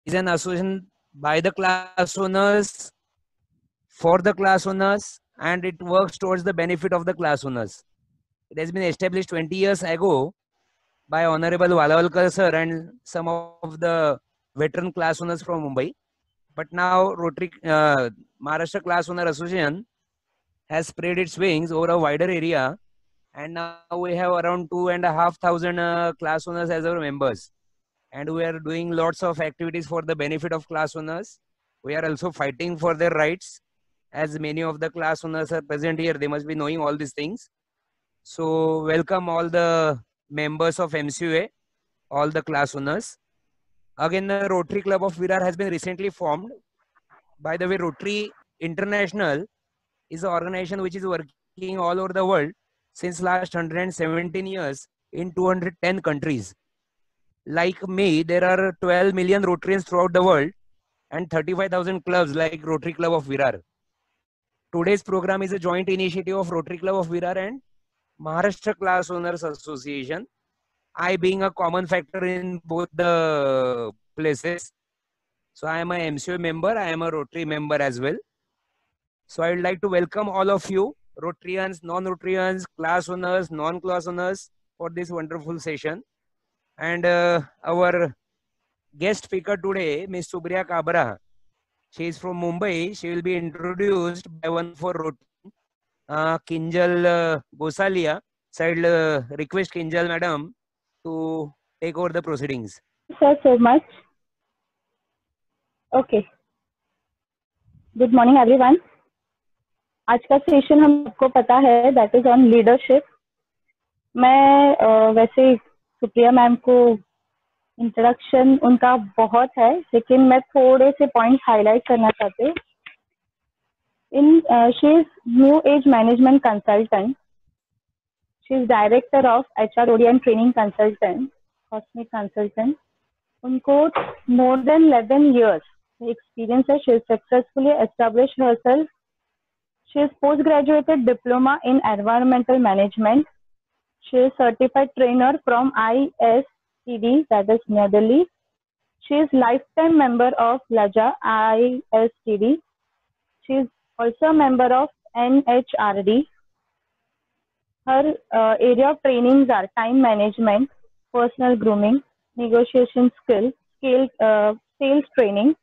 is an association by the class owners, for the class owners, and it works towards the benefit of the class owners. It has been established 20 years ago by Honorable Valavalkar sir and some of the veteran class owners from Mumbai. But now Rotary Maharashtra Class Owner Association has spread its wings over a wider area, and now we have around 2,500 class owners as our members. And we are doing lots of activities for the benefit of class owners. We are also fighting for their rights. As many of the class owners are present here, they must be knowing all these things. So welcome all the members of MCUA, all the class owners. Again, the Rotary Club of Virar has been recently formed. By the way, Rotary International is an organization which is working all over the world since last 117 years in 210 countries. Like me, there are 12 million Rotarians throughout the world and 35,000 clubs like Rotary Club of Virar. Today's program is a joint initiative of Rotary Club of Virar and Maharashtra Class Owners Association. I being a common factor in both the places. So I am a MCO member, I am a Rotary member as well. So I would like to welcome all of you, Rotarians, non-Rotarians, class owners, non-class owners, for this wonderful session. And our guest speaker today, Ms. Supriya Kabra. She is from Mumbai. She will be introduced by one for Rotary, Kinjal Gosalia. So I will request Kinjal madam to take over the proceedings. Thank you so much. Okay. Good morning everyone. आज का session हमको पता है that is on leadership. मैं वैसे Supriya ma'am को introduction उनका बहुत है, लेकिन मैं थोड़े से पॉइंट्स हाईलाइट करना चाहती हूँ. She is New Age Management Consultant. She is Director of HROD and Training Consultant, Cosmic Consultant. उनको more than 11 years experience है. She has successfully established herself. She is postgraduate diploma in environmental management. She is certified trainer from ISTD, that is New Delhi. She is lifetime member of LAJA ISTD. She is also a member of NHRD. Her area of trainings are time management, personal grooming, negotiation skills, sales training,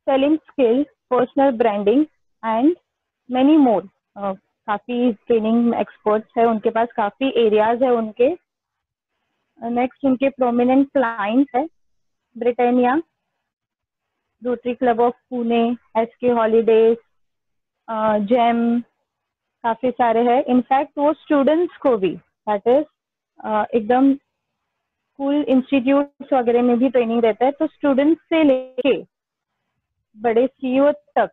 selling skills, personal branding, and many more. काफी training experts है उनके पास, काफी areas है उनके. Next उनके prominent clients है Britannia, Rotary Club of Pune, SK holidays, gem, काफी सारे हैं. इनफैक्ट वो स्टूडेंट्स को भी, दैट इज एकदम स्कूल इंस्टीट्यूट वगैरह में भी ट्रेनिंग देता है. तो स्टूडेंट्स से लेके बड़े सीईओ तक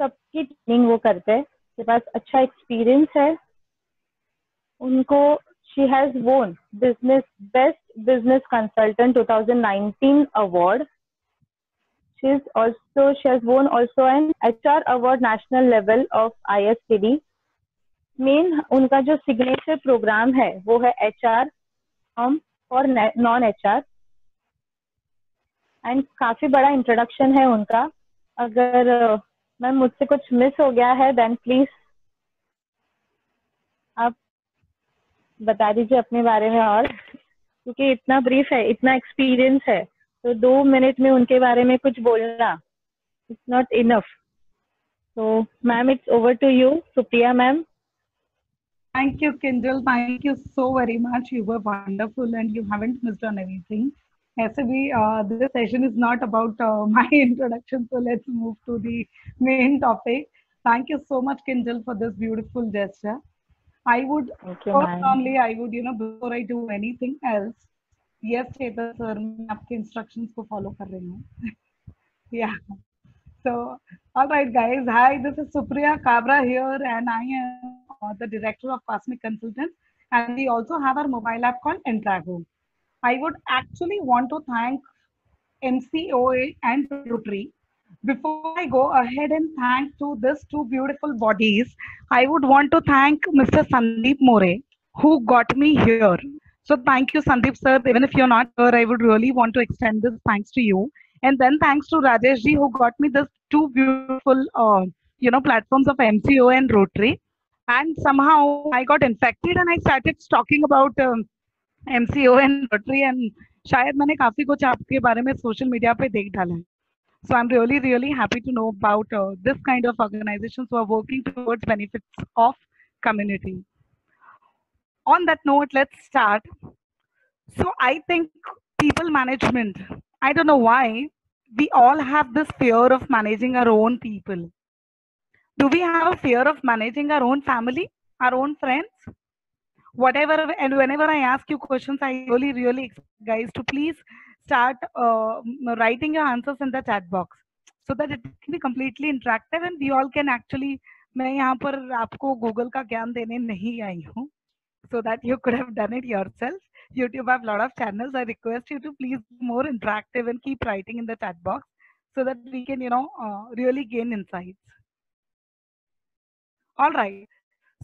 सबकी ट्रेनिंग वो करते हैं. के पास अच्छा एक्सपीरियंस है उनको. शी हैज वोन best business consultant 2019 award. she has won also an HR award national level of ISTD. Main उनका जो सिग्नेचर प्रोग्राम है वो है HR और नॉन HR. एंड काफी बड़ा इंट्रोडक्शन है उनका. अगर मैम मुझसे कुछ मिस हो गया है देन प्लीज आप बता दीजिए अपने बारे में. और क्योंकि इतना ब्रीफ है, इतना एक्सपीरियंस है, तो 2 मिनट में उनके बारे में कुछ बोलना it's not enough. So, ma'am, it's over to you, Supriya, ma'am. Thank you, Kinjal. Thank you so very much. You were wonderful and you haven't missed on anything. SAB, this session is not about my introduction, so let's move to the main topic. Thank you so much, Kinjal, for this beautiful gesture. I would, only I would, before I do anything else, yes, Chetan sir, मैं आपके instructions को follow कर रही हूँ. Yeah. So, all right, guys. Hi, this is Supriya Kabra here, and I am the director of Cosmic Consultants. And we also have our mobile app called Entrago. I would actually want to thank MCOA and Rotary. Before I go ahead and thank to these two beautiful bodies, I would want to thank Mr. Sandeep More, who got me here. So thank you, Sandeep sir. Even if you're not here, I would really want to extend this thanks to you. And then thanks to Rajesh ji who got me this two beautiful, platforms of MCO and Rotary. And somehow I got infected and I started talking about MCO and Rotary, and शायद मैंने काफी कुछ आपके बारे में social media पे देख डाला है. So I'm really, really happy to know about this kind of organizations who are working towards benefits of community. On that note, let's start. So I think people management, I don't know why, we all have this fear of managing our own people. Do we have a fear of managing our own family, our own friends? Whatever, and whenever I ask you questions, I really, really expect guys to please start writing your answers in the chat box so that it can be completely interactive and we all can actually, मैं यहाँ पर आपको Google का ज्ञान देने नहीं आई हूँ, so that you could have done it yourself. YouTube have a lot of channels. I request you to please be more interactive and keep writing in the chat box so that we can, really gain insights. All right.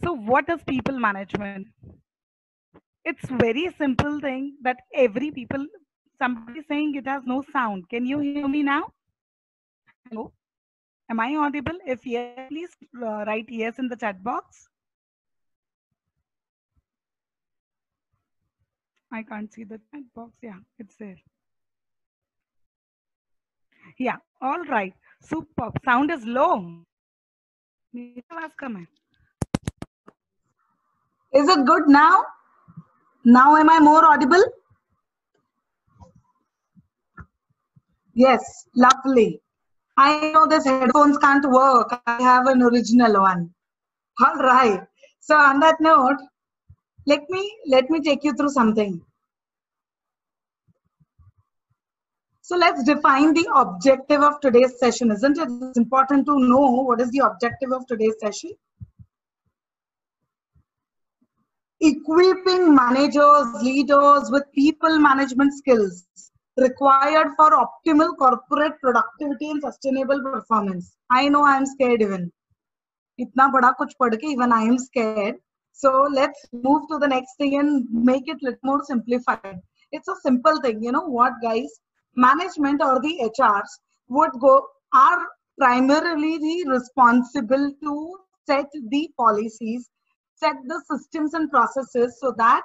So what is people management? It's very simple thing that every people, somebody saying it has no sound. Can you hear me now? Hello? Am I audible? If yes, please write yes in the chat box. I can't see the chat box. Yeah, it's there. Yeah, all right. Super. Sound is low. Is it good now? Now am I more audible? Yes, lovely. I know this headphones can't work. I have an original one. All right. So on that note, let me take you through something. So let's define the objective of today's session, isn't it? It's important to know what is the objective of today's session. Equipping managers, leaders with people management skills required for optimal corporate productivity and sustainable performance. I know I am scared even. Itna bada kuch pad ke even I am scared. So let's move to the next thing and make it a little more simplified. It's a simple thing. You know what, guys? Management or the HRs are primarily responsible to set the policies, set the systems and processes so that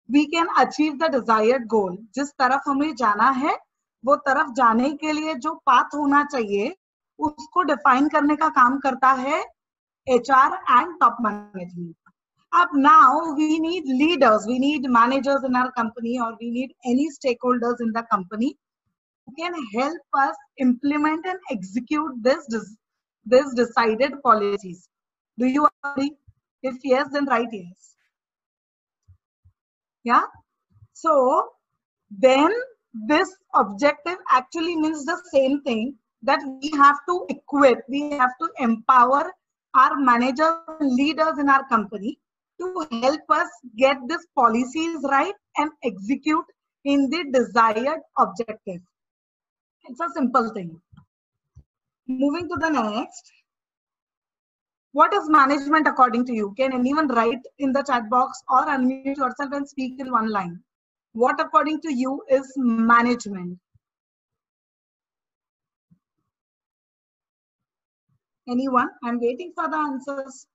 we can achieve the desired goal. जिस तरफ हमें जाना है, वो तरफ जाने के लिए जो पाथ होना चाहिए, उसको define करने का काम करता है HR and top management. Up now, we need leaders, we need managers in our company, or we need any stakeholders in the company who can help us implement and execute this decided policies. Do you agree? If yes, then write yes. Yeah. So then this objective actually means the same thing, that we have to equip, we have to empower our managers and leaders in our company to help us get these policies right and execute in the desired objective. It's a simple thing. Moving to the next. What is management according to you? Can anyone write in the chat box or unmute yourself and speak in one line? What according to you is management? Anyone? I'm waiting for the answers.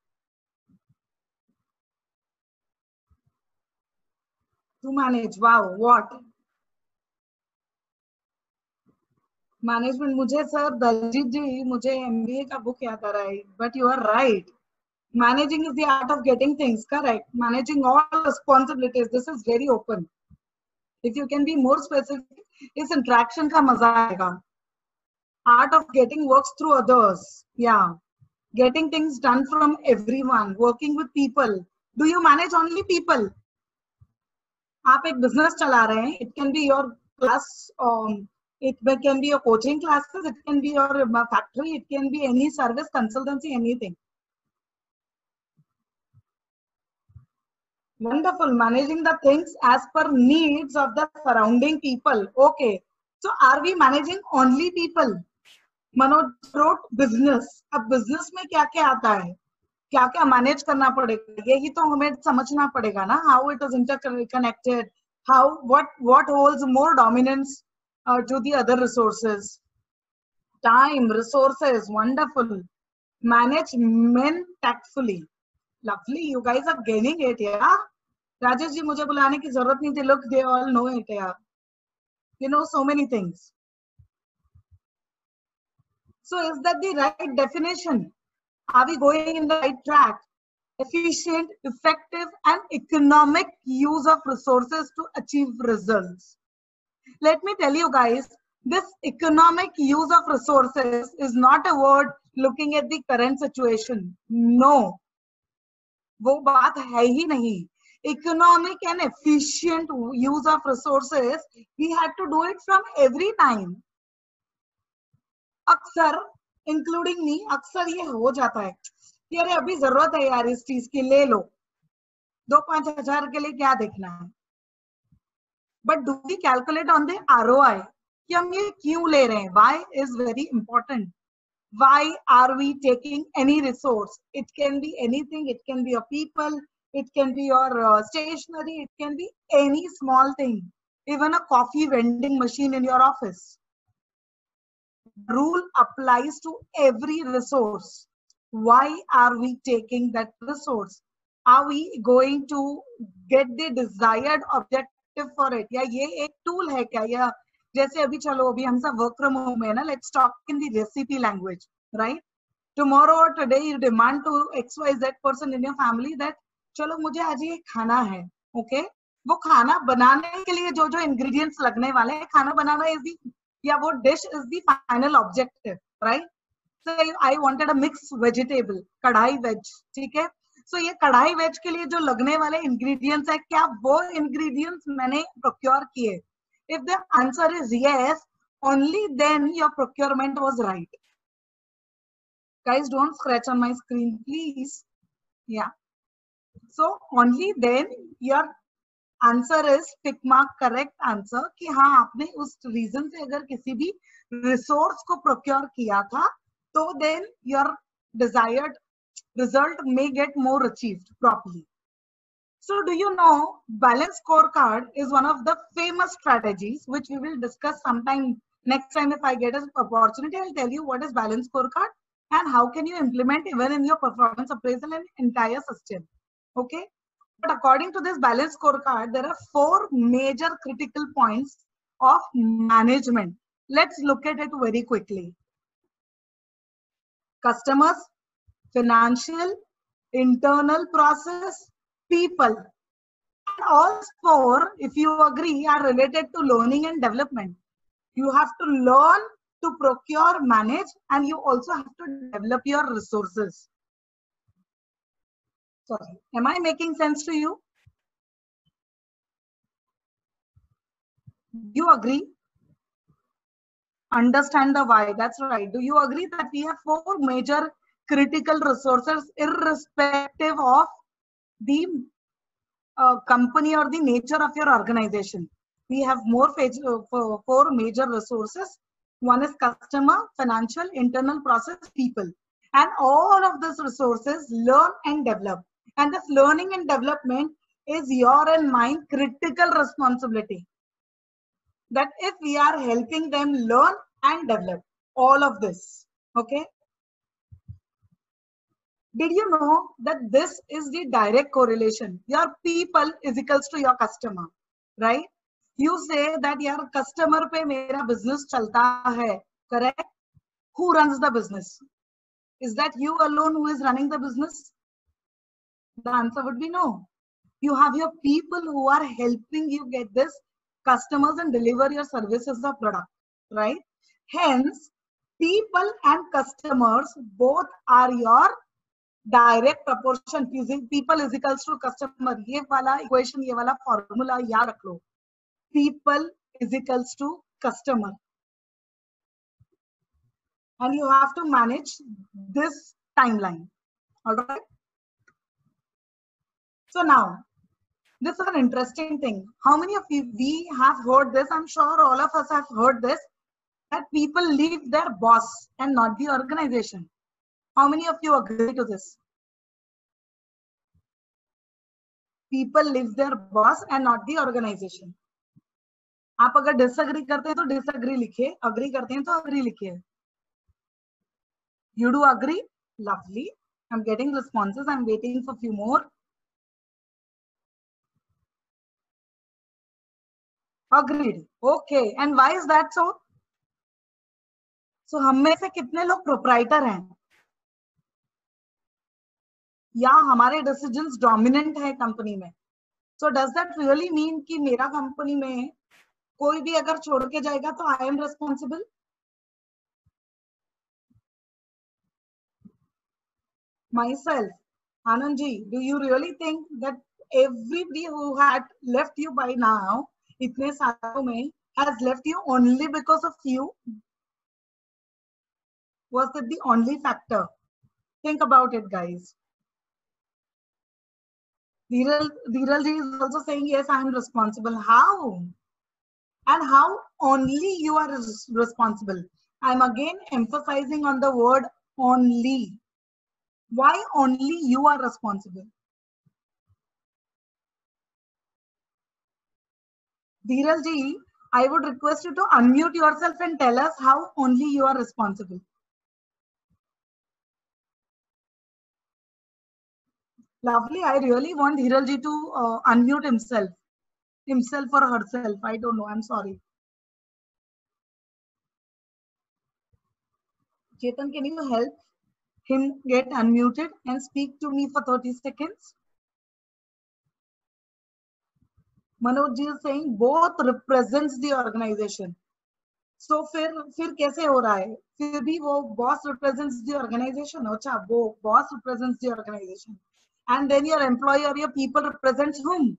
To manage. Wow, what? Management, मुझे sir Daljit जी मुझे MBA का book याद आ रहा है, but you are right. Managing is the art of getting things correct. Managing all responsibilities. This is very open. If you can be more specific, इस interaction का मजा आएगा. Art of getting works through others. Yeah. Getting things done from everyone. Working with people. Do you manage only people? आप एक business चला रहे हैं. It can be your class. It can be your coaching classes. It can be your factory. It can be any service, consultancy, anything. Wonderful. Managing the things as per needs of the surrounding people. Okay. So are we managing only people? Manoj wrote business. अब business में क्या क्या आता है? क्या क्या manage करना पड़ेगा? यही तो हमें समझना पड़ेगा ना? How it is interconnected? How what holds more dominance? to the other resources. Time, resources, wonderful. Manage men tactfully. Lovely, you guys are getting it, yeah? Rajesh ji, मुझे बुलाने की जरूरत नहीं थी. Look, they all know it, yeah. You know so many things. So is that the right definition? Are we going in the right track? Efficient, effective, and economic use of resources to achieve results. Let me tell you guys, this economic use of resources is not a word looking at the current situation. No. वो बात है ही नहीं. Economic and efficient use of resources, we had to do it from every time. अक्सर including me, अक्सर ये हो जाता है कि अरे अभी जरूरत है यार इस चीज की, ले लो, 2-5 हजार के लिए क्या देखना है. But do we calculate on the ROI कि हम ये क्यों ले रहे हैं? Why is very important. Why are we taking any resource? It can be anything. It can be your people. It can be your stationery. It can be any small thing. Even a coffee vending machine in your office. Rule applies to every resource. Why are we taking that resource? Are we going to get the desired objective for it? या ये एक tool है क्या? या जैसे अभी चलो अभी हम सब वर्क फ्रॉम होम है ना, let's talk in the recipe language, right? Tomorrow और today you demand to XYZ person in your family that चलो मुझे आज ये खाना है, ओके? वो खाना बनाने के लिए जो जो इंग्रेडिएंट्स लगने वाले हैं, खाना बनाना इज दी, या वो dish is the final objective, right? So I wanted a mix vegetable, कढ़ाई वेज, ठीक है? सो ये कढ़ाई वेज के लिए जो लगने वाले इंग्रेडिएंट्स है, क्या वो इंग्रेडिएंट्स मैंने प्रोक्योर किए? If the answer is yes, only then your procurement was right. Guys, don't scratch on my screen, please. Yeah. So only then your answer is tick mark correct answer कि हाँ आपने उस reason से अगर किसी भी resource को procure किया था, तो then your desired result may get more achieved properly. So do you know balanced scorecard is one of the famous strategies which we will discuss sometime next time. If I get an opportunity, I'll tell you what is balanced scorecard and how can you implement even in your performance appraisal and entire system. Okay. But according to this balanced scorecard, there are 4 major critical points of management. Let's look at it very quickly. Customers, financial, internal process, people. And all 4, if you agree, are related to learning and development. You have to learn to procure, manage, and you also have to develop your resources. Sorry, am I making sense to you? Do you agree? Understand the why. That's right. Do you agree that we have 4 major critical resources irrespective of the company or the nature of your organization? We have 4 major resources. One is customer, financial, internal process, people. And all of these resources learn and develop. And this learning and development is your and mine critical responsibility. That if we are helping them learn and develop all of this, okay? Did you know that this is the direct correlation? Your people is equals to your customer, right? You say that your customer pe mera business chalta hai, correct? Who runs the business? Is that you alone who is running the business? The answer would be no. You have your people who are helping you get this customers and deliver your services or product, right? Hence, people and customers both are your direct proportion. People is equals to customer. ये वाला equation, ये वाला formula याद रख लो. People is equals to customer. And you have to manage this timeline. All right. So now, this is an interesting thing. How many of you, we have heard this? I'm sure all of us have heard this, that people leave their boss and not the organization. How many of you agree to this? People leave their boss and not the organization. आप अगर disagree करते हैं तो disagree लिखिए, agree करते हैं तो agree लिखिए. You do agree? Lovely. I'm getting responses. I'm waiting for few more. Agreed. Okay. And why is that so? So हम में से कितने लोग प्रोप्राइटर हैं या हमारे डिसीजंस डोमिनेंट है कंपनी में? So does that really mean कि मेरा कंपनी में कोई भी अगर छोड़ के जाएगा तो I am responsible? Myself, Anandji, do you really think that everybody who had left you by now, itne saalon mein, has left you only because of you? Was that the only factor? Think about it, guys. Dhiral ji is also saying, yes, I am responsible. How? And how only you are responsible? I'm again emphasizing on the word only. Why only you are responsible? Dhiral ji, I would request you to unmute yourself and tell us how only you are responsible. Lovely. I really want Dhiral ji to unmute himself or herself. I don't know. I'm sorry. Chetan, can you help him get unmuted and speak to me for 30 seconds? Manoj ji is saying both represents the organization. So फिर कैसे हो रहा है? फिर भी वो boss represents the organization. अच्छा, वो boss represents the organization. And then your employee or your people represents whom?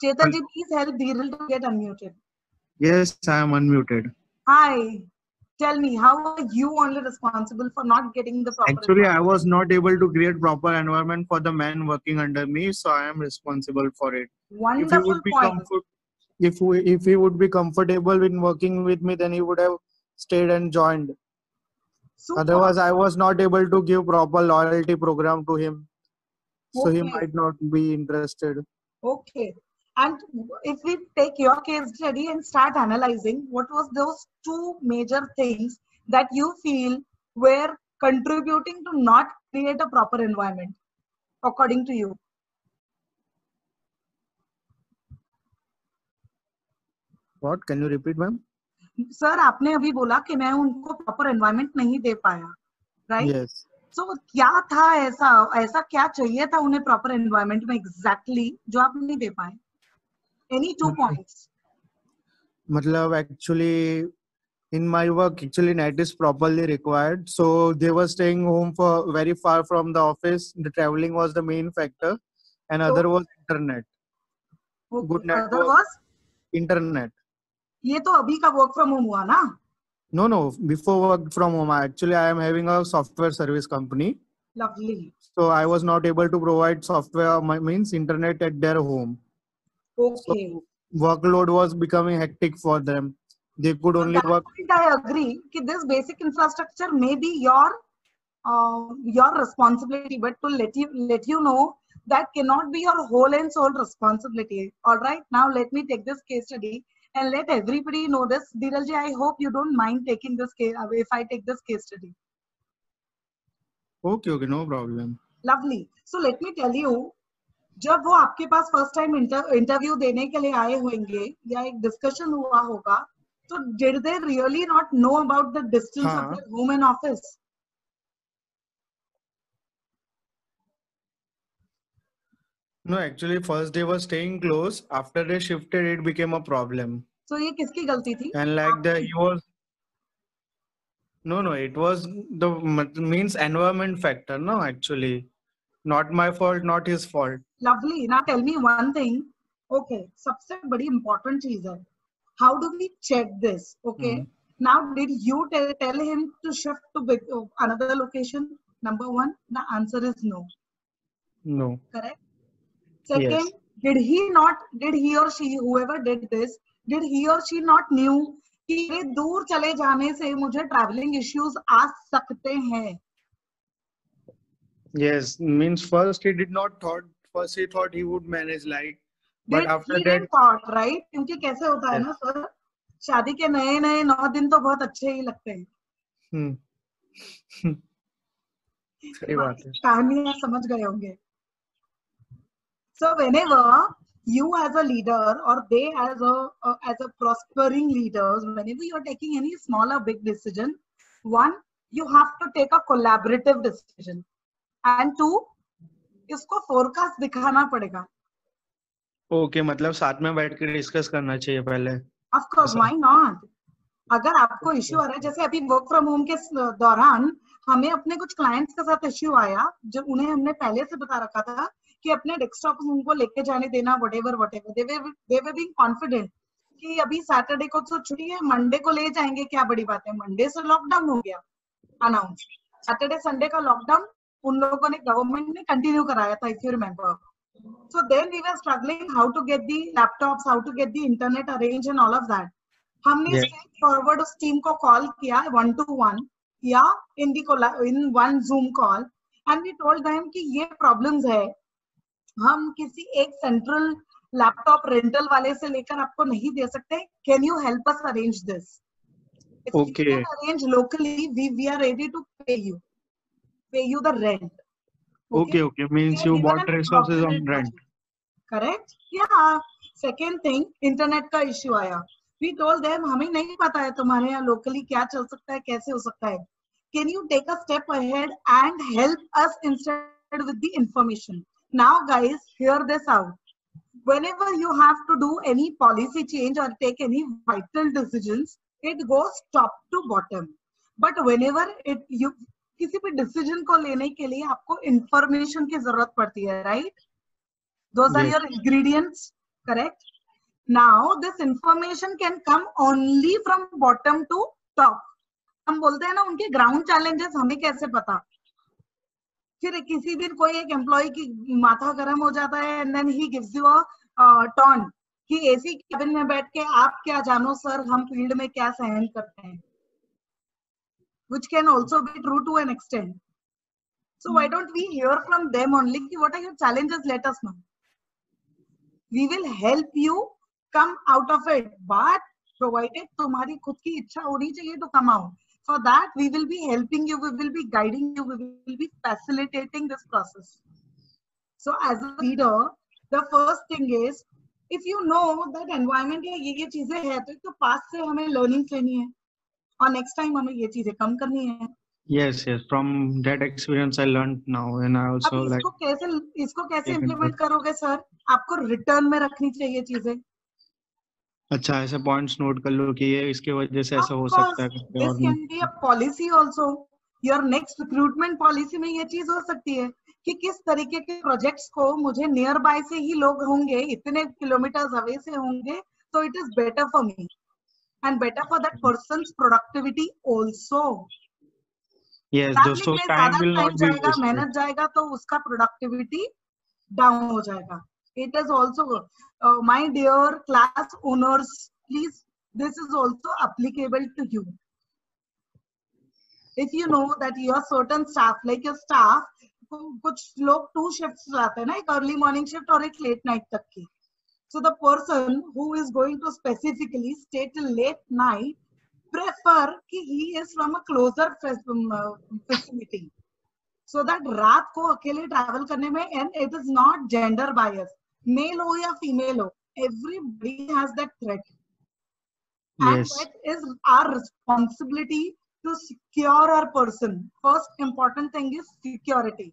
Chetan ji, please help Dhiral to get unmuted. Yes, I am unmuted. Hi. Tell me, how are you only responsible for not getting the proper Actually, I was not able to create proper environment for the man working under me, so I am responsible for it. Wonderful point. If he would be comfortable in working with me, then he would have stayed and joined. Super. Otherwise, I was not able to give proper loyalty program to him, so he might not be interested. Okay. And if we take your case study and start analyzing, what was those two major things that you feel were contributing to not create a proper environment, according to you? What? Can you repeat, ma'am? Sir, आपने अभी बोला कि मैं उनको proper environment नहीं दे पाया, right? Yes. So क्या था ऐसा क्या चाहिए था उन्हें proper environment में exactly जो आप नहीं दे पाए? Any 2 points? Matlab, actually, in my work, actually net is properly required. So they were staying home for very far from the office. The traveling was the main factor. And other was internet. Okay. Good network. Other was? Internet. ये तो अभी का work from home हुआ ना? No. Before work from home, actually I am having a software service company. Lovely. So I was not able to provide software, means internet at their home. Okay. So workload was becoming hectic for them. They could only work. I agree that this basic infrastructure may be your responsibility, but to let you know that cannot be your whole and sole responsibility. All right. Now let me take this case study and let everybody know this. Dhiral ji, I hope you don't mind taking this case if I take this case study. Okay, no problem. Lovely. So let me tell you, जब वो आपके पास first time interview देने के लिए आए होंगे या एक डिस्कशन हुआ होगा, तो did they really not know about the distance of their home and office? No, actually first they were staying close. After they shifted, it became a problem. So ये किसकी गलती थी? And like he was. No, it was the means environment factor. No, actually, not my fault, not his fault. Lovely. Now tell me one thing. Okay, सबसे बड़ी important चीज है. How do we check this? Okay. Now, did you tell him to shift to another location? Number one, the answer is no. No. Correct. Second, yes. Did he or she, whoever did this, did he or she not knew कि दूर चले जाने से मुझे traveling issues आ सकते हैं? Yes, means first he did not thought. First he thought he would manage, like But Did after he that, didn't thought, right? क्योंकि कैसे होता है yes. ना सर, शादी के नए नए 9 दिन तो बहुत अच्छे ही लगते हैं. हम्म. सही बात है. कहानी आप समझ गए होंगे. So whenever you as a leader or they as a prospering leaders, whenever you are taking any small or big decision, one, you have to take a collaborative decision, and two, इसको forecast दिखाना पड़ेगा. Okay, मतलब साथ में बैठ के discuss करना चाहिए पहले. Of course, ऐसा. why not? अगर आपको इश्यू आ रहा है, जैसे अभी वर्क फ्रॉम होम के दौरान हमें अपने कुछ क्लाइंट्स के साथ इश्यू आया, जब उन्हें हमने पहले से बता रखा था कि अपने डेस्कटॉप उनको लेके जाने देना, whatever they were being confident कि अभी सैटरडे को तो छुट्टी है, मंडे को ले जाएंगे, क्या बड़ी बात है. मंडे से लॉकडाउन हो गया अनाउंस. सैटरडे संडे का लॉकडाउन उन लोगों ने, गवर्नमेंट ने कंटिन्यू कराया था, if you remember. So then we were struggling how to get the laptops, how to get the internet arranged and all of that. हमने straight forward उस team को कॉल किया 1-to-1 या in one Zoom call, and we told them कि ये problems है, हम किसी एक central laptop rental वाले से लेकर आपको नहीं दे सकते. Can you help us arrange this? If Okay. you can arrange locally, we are ready to pay you the rent. Okay. Means you bought resources on rent. Correct? Yeah. Second thing, internet का issue आया. We told them हमें नहीं पता है तुम्हारे यहाँ locally क्या चल सकता है, कैसे हो सकता है. Can you take a step ahead and help us instead with the information? Now guys, hear this out. Whenever you have to do any policy change or take any vital decisions, it goes top to bottom. But whenever you किसी भी decision को लेने के लिए आपको information की जरूरत पड़ती है, right? Those are Yes. your ingredients, correct? Now this information can come only from bottom to top. हम बोलते हैं ना उनके ground challenges हमें कैसे पता? फिर किसी दिन कोई एक एम्प्लॉय की माथा गर्म हो जाता है and then he gives you a taunt कि एसी कैबिन में बैठ के आप क्या जानो सर, हम फील्ड में क्या सहन करते हैं, which can also be true to an extent. So why don't we hear from them only कि what are your challenges? Let us know. We will help you come out of it, but provided तुम्हारी खुद की इच्छा होनी चाहिए to come out. For that, we will be helping you, we will be guiding you, we will be facilitating this process. So as a leader, the first thing is, if you know that environment या ये चीजें है, तो past से हमें learning लेनी है, और next time हमें ये चीजें कम करनी है. Yes. From that experience, I learned now, and I also अब like. इसको कैसे implement करोगे सर? आपको return में रखनी चाहिए चीजें. अच्छा, ऐसे पॉइंट्स नोट कर लो कि ये इसके वजह से ऐसा हो सकता है. This can be a policy also. Your next recruitment policy में ये चीज हो सकती है कि किस तरीके के प्रोजेक्ट्स को मुझे नियर बाय से ही लोग होंगे, इतने किलोमीटर्स अवे से होंगे, तो it is better for me and better for that persons productivity also. Yes, दोस्तों, time will not be wasted. मेहनत जाएगा तो उसका प्रोडक्टिविटी डाउन हो जाएगा. It is also my dear class owners, please, this is also applicable to you. If you know that your certain staff, like your staff, कुछ लोग 2 shifts जाते हैं ना, एक early morning shift और एक late night तक की. So the person who is going to specifically stay till late night prefer कि he is from a closer facility, so that रात को अकेले travel करने में, and it is not gender bias, male हो या female हो, everybody has that threat. And Yes. that is our responsibility to secure our person. First important thing is security.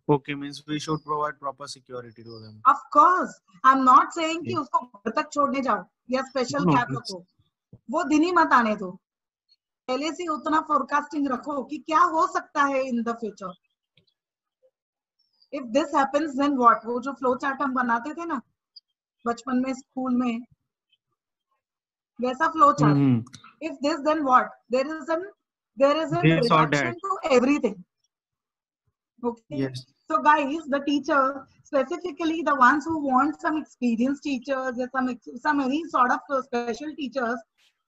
Okay, means we should provide proper security to them. Of course, I'm not saying कि उसको घर तक छोड़ने जाओ या special No, cab रखो, वो दिन ही मत आने दो. पहले से उतना फोरकास्टिंग रखो कि क्या हो सकता है in the future. If this happens, then what? वो जो फ्लो चार्ट हम बनाते थे ना बचपन में स्कूल में, वैसा flow chart. If this, then what? There is a This or reduction that. to everything. Okay. Yes. So guys, the teacher, specifically the ones who want some experienced teachers or some any sort of special teachers,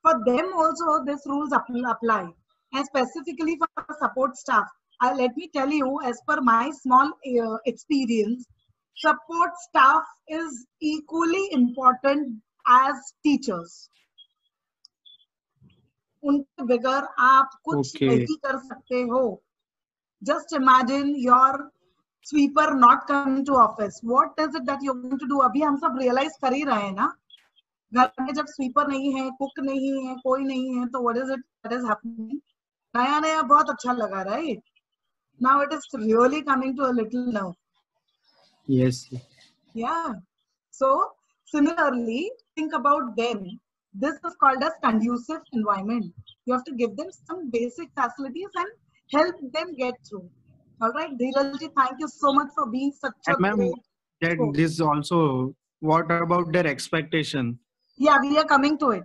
for them also this rules apply. And specifically for support staff, let me tell you, as per my small experience, support staff is equally important as teachers. उनके बगैर आप कुछ नहीं कर सकते हो. Just imagine your sweeper not coming to office. What is it that you're going to do? अभी हम सब realize कर ही रहे हैं ना. घर में जब sweeper नहीं है, cook नहीं है, कोई नहीं है, तो what is it that is happening? नया नया बहुत अच्छा लगा, right? Now it is really coming to a little nerve. Yes. Yeah. So similarly, think about them. This is called as conducive environment. You have to give them some basic facilities and help them get through. All right, Dheerajji, thank you so much for being such a great. That this also, what about their expectation? Yeah, we are coming to it.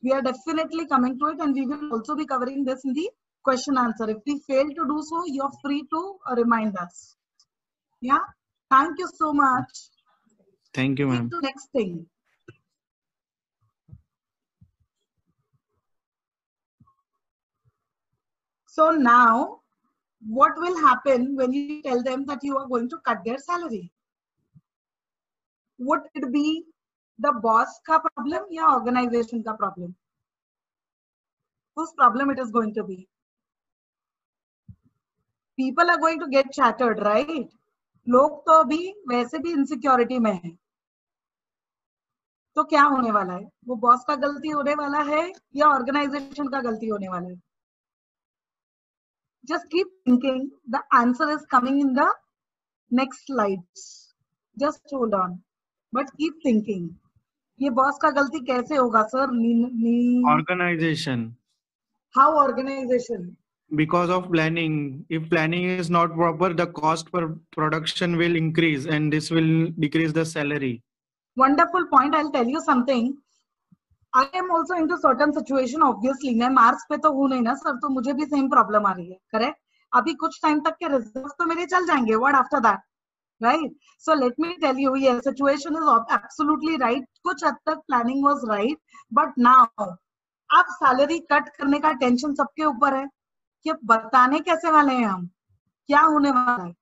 We are definitely coming to it, and we will also be covering this in the question answer. If we fail to do so, you're free to remind us. Yeah, thank you so much. Thank you, ma'am. To next thing. So now, what will happen when you tell them that you are going to cut their salary? Would it be the boss ka problem or organization ka problem? Whose problem it is going to be? People are going to get chattered, right? लोग तो अभी वैसे भी insecurity में हैं. तो क्या होने वाला है? वो बॉस का गलती होने वाला है या ऑर्गेनाइजेशन का गलती होने वाला है? Just keep thinking. The answer is coming in the next slides. Just hold on. But keep thinking. ये बॉस का गलती कैसे होगा, sir? Organization. How organization? Because of planning. If planning is not proper, the cost per production will increase and this will decrease the salary. Wonderful point. I'll tell you something. I am also into certain situation. Obviously, मैं मार्च पे तो हूँ नहीं ना sir, तो मुझे भी same problem आ रही है, correct? अभी कुछ time तक के reserves तो मेरे चल जाएंगे. What after that, right? So let me tell you, yes, situation is absolutely right. कुछ हद तक planning was right, but now अब salary cut करने का tension सबके ऊपर है. कि बताने कैसे वाले हैं हम? क्या होने वाला है?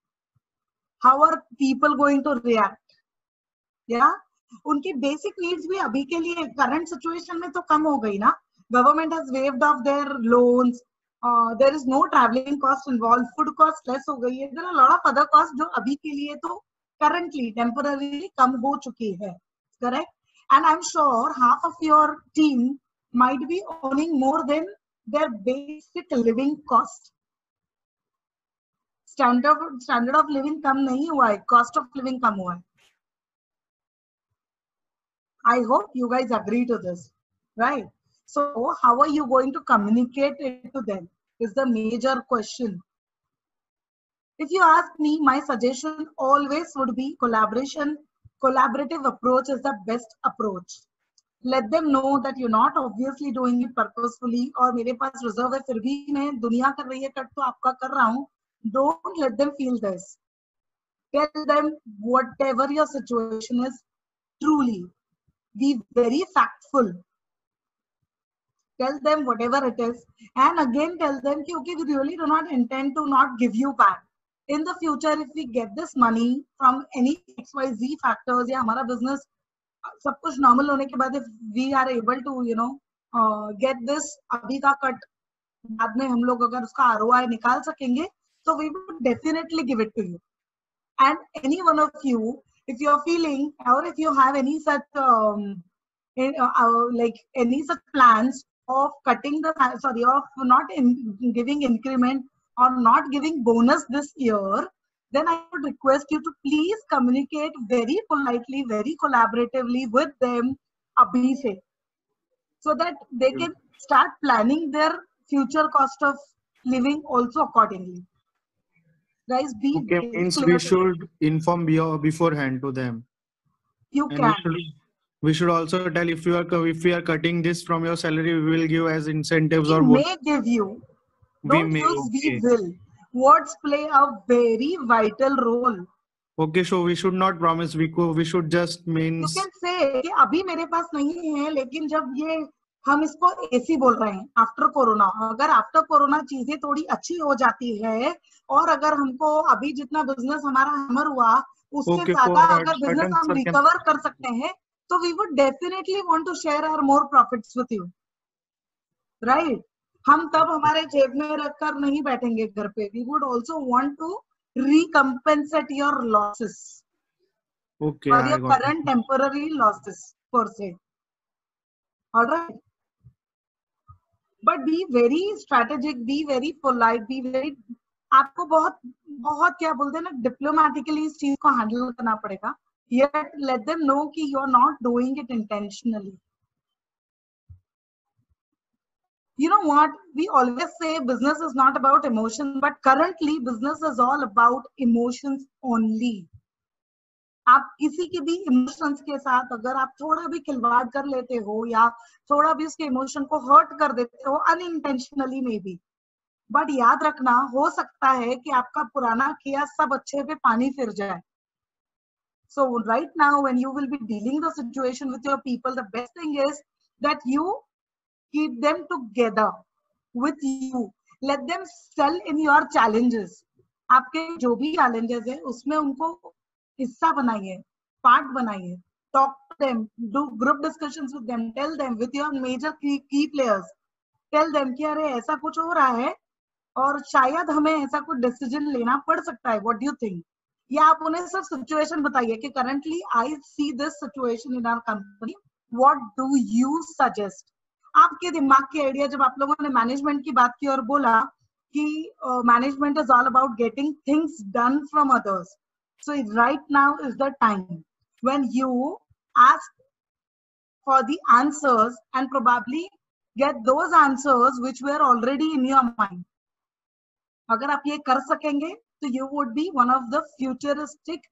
How are people going to react? Yeah. उनकी बेसिक नीड्स भी अभी के लिए करंट सिचुएशन में तो कम हो गई ना. Government has waved off their loans, there is no travelling cost involve, food cost less हो गई है, there are lot of other cost जो अभी के लिए तो करंटली टेम्पररीली कम हो चुकी है, correct? And I am sure half of your team might be earning more than their basic living cost. Standard of living कम नहीं हुआ है, कॉस्ट ऑफ लिविंग कम हुआ है. I hope you guys agree to this, right? So how are you going to communicate it to them is the major question. If you ask me, my suggestion always would be collaboration. Collaborative approach is the best approach. Let them know that you're not obviously doing it purposefully और मेरे पास reserve है फिर भी मैं दुनिया कर रही है कट तो आपका कर रहा हूँ. Don't let them feel this. Tell them whatever your situation is, truly. Be very factful. Tell them whatever it is, and again tell them कि okay, we really do not intend to not give you back. In the future, if we get this money from any XYZ factors या हमारा business सब कुछ normal होने के बाद if we are able to get this अभी का cut बाद में हम लोग अगर उसका ROI निकाल सकेंगे तो we would definitely give it to you. And any one of you, if you're feeling or if you have any such like any such plans of cutting the of not giving increment or not giving bonus this year, then I would request you to please communicate very politely, very collaboratively with them abhi se, so that they can start planning their future cost of living also accordingly. Guys, be okay, means we should inform beforehand to them. You and can. We should also tell if we are cutting this from your salary, we will give as incentives we or may what. Give you. We Don't may. use Okay. we will. Words play a very vital role. Okay, so we should not promise. We should just means. You can say कि अभी मेरे पास नहीं है, लेकिन जब ये हम इसको एसी बोल रहे हैं आफ्टर कोरोना। अगर आफ्टर कोरोना चीजें थोड़ी अच्छी हो जाती है और अगर हमको अभी जितना बिजनेस हमारा हैमर हुआ उससे Okay, go ज्यादा ahead. अगर बिजनेस Certain हम रिकवर कर सकते हैं तो we would definitely want to share our more profits with you, right? हम तब हमारे जेब में रखकर नहीं बैठेंगे घर पे। We would also want to recompensate your losses Okay, or I your got it. current temporary losses per se. All right, but be very strategic, be very polite, be very, आपको बहुत बहुत क्या बोलते हैं ना, डिप्लोमेटिकली इस चीज को हैंडल करना पड़ेगा। Yet let them know कि you are not doing it intentionally. You know what? We always say business is not about emotion, but currently business is all about emotions only. आप किसी के भी इमोशंस के साथ अगर आप थोड़ा भी खिलवाड़ कर लेते हो या थोड़ा भी उसके इमोशन को हर्ट कर देते हो अनइंटेंशनली में भी, बट याद रखना हो सकता है कि आपका पुराना किया सब अच्छे पे पानी फिर जाए। So right now when you will be dealing the situation with your people, the best thing is that you keep them together with you, let them sell in your challenges. आपके जो भी challenges है उसमें उनको हिस्सा बनाइए, part बनाइए, talk to them, do group discussions with them, tell them with your major key players, tell them कि अरे ऐसा कुछ हो रहा है और शायद हमें ऐसा कुछ डिसीजन लेना पड़ सकता है, व्हाट डू यू थिंक? या आप उन्हें सिर्फ सिचुएशन बताइए कि currently I see this situation in our company, what do you suggest? आपके दिमाग के आइडिया, जब आप लोगों ने मैनेजमेंट की बात की और बोला कि management is all about getting things done from others, so right now is the time when you ask for the answers and probably get those answers which were already in your mind. अगर आप ये कर सकेंगे तो you would be one of the futuristic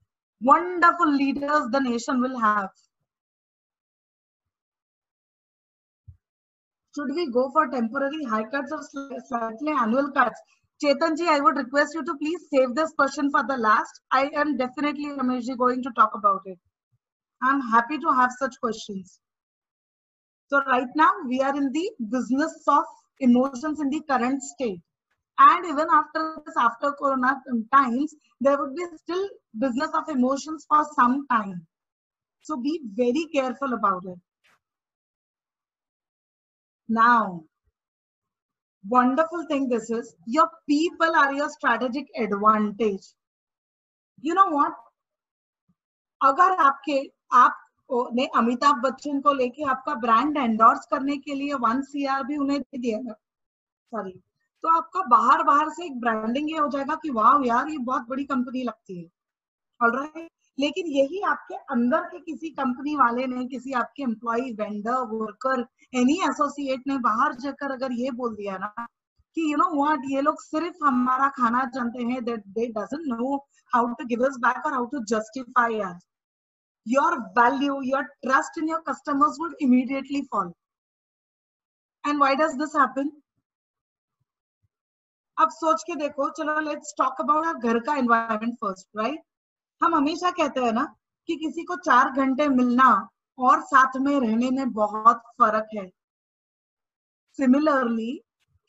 wonderful leaders the nation will have. Should we go for temporary high cuts or slightly annual cuts? Chetan ji, I would request you to please save this question for the last. I am definitely, Ramesh ji, going to talk about it. I'm happy to have such questions. So right now we are in the business of emotions in the current state. And even after this, after corona times, there would be still business of emotions for some time. So be very careful about it. Now, wonderful thing this is, your people are your strategic advantage. You know what? अगर आपने अमिताभ बच्चन को लेके आपका brand endorse करने के लिए 1 CR भी उन्हें दे दिया, सॉरी, तो आपका बाहर से एक ब्रांडिंग ये हो जाएगा कि वाह यार ये बहुत बड़ी कंपनी लगती है, ऑलराइट। लेकिन यही आपके अंदर के किसी कंपनी वाले ने, किसी आपके employee, vendor, worker, any associate ने बाहर जाकर अगर ये बोल दिया ना कि यू नो व्हाट, ये लोग सिर्फ हमारा खाना जानते हैं, that they doesn't know how to give us back और how to justify us, your value, your trust in your customers would immediately fall. And why does this happen? अब सोच के देखो, चलो लेट्स टॉक अबाउट घर का environment first, right? हम हमेशा कहते हैं ना कि किसी को 4 घंटे मिलना और साथ में रहने में बहुत फर्क है। सिमिलरली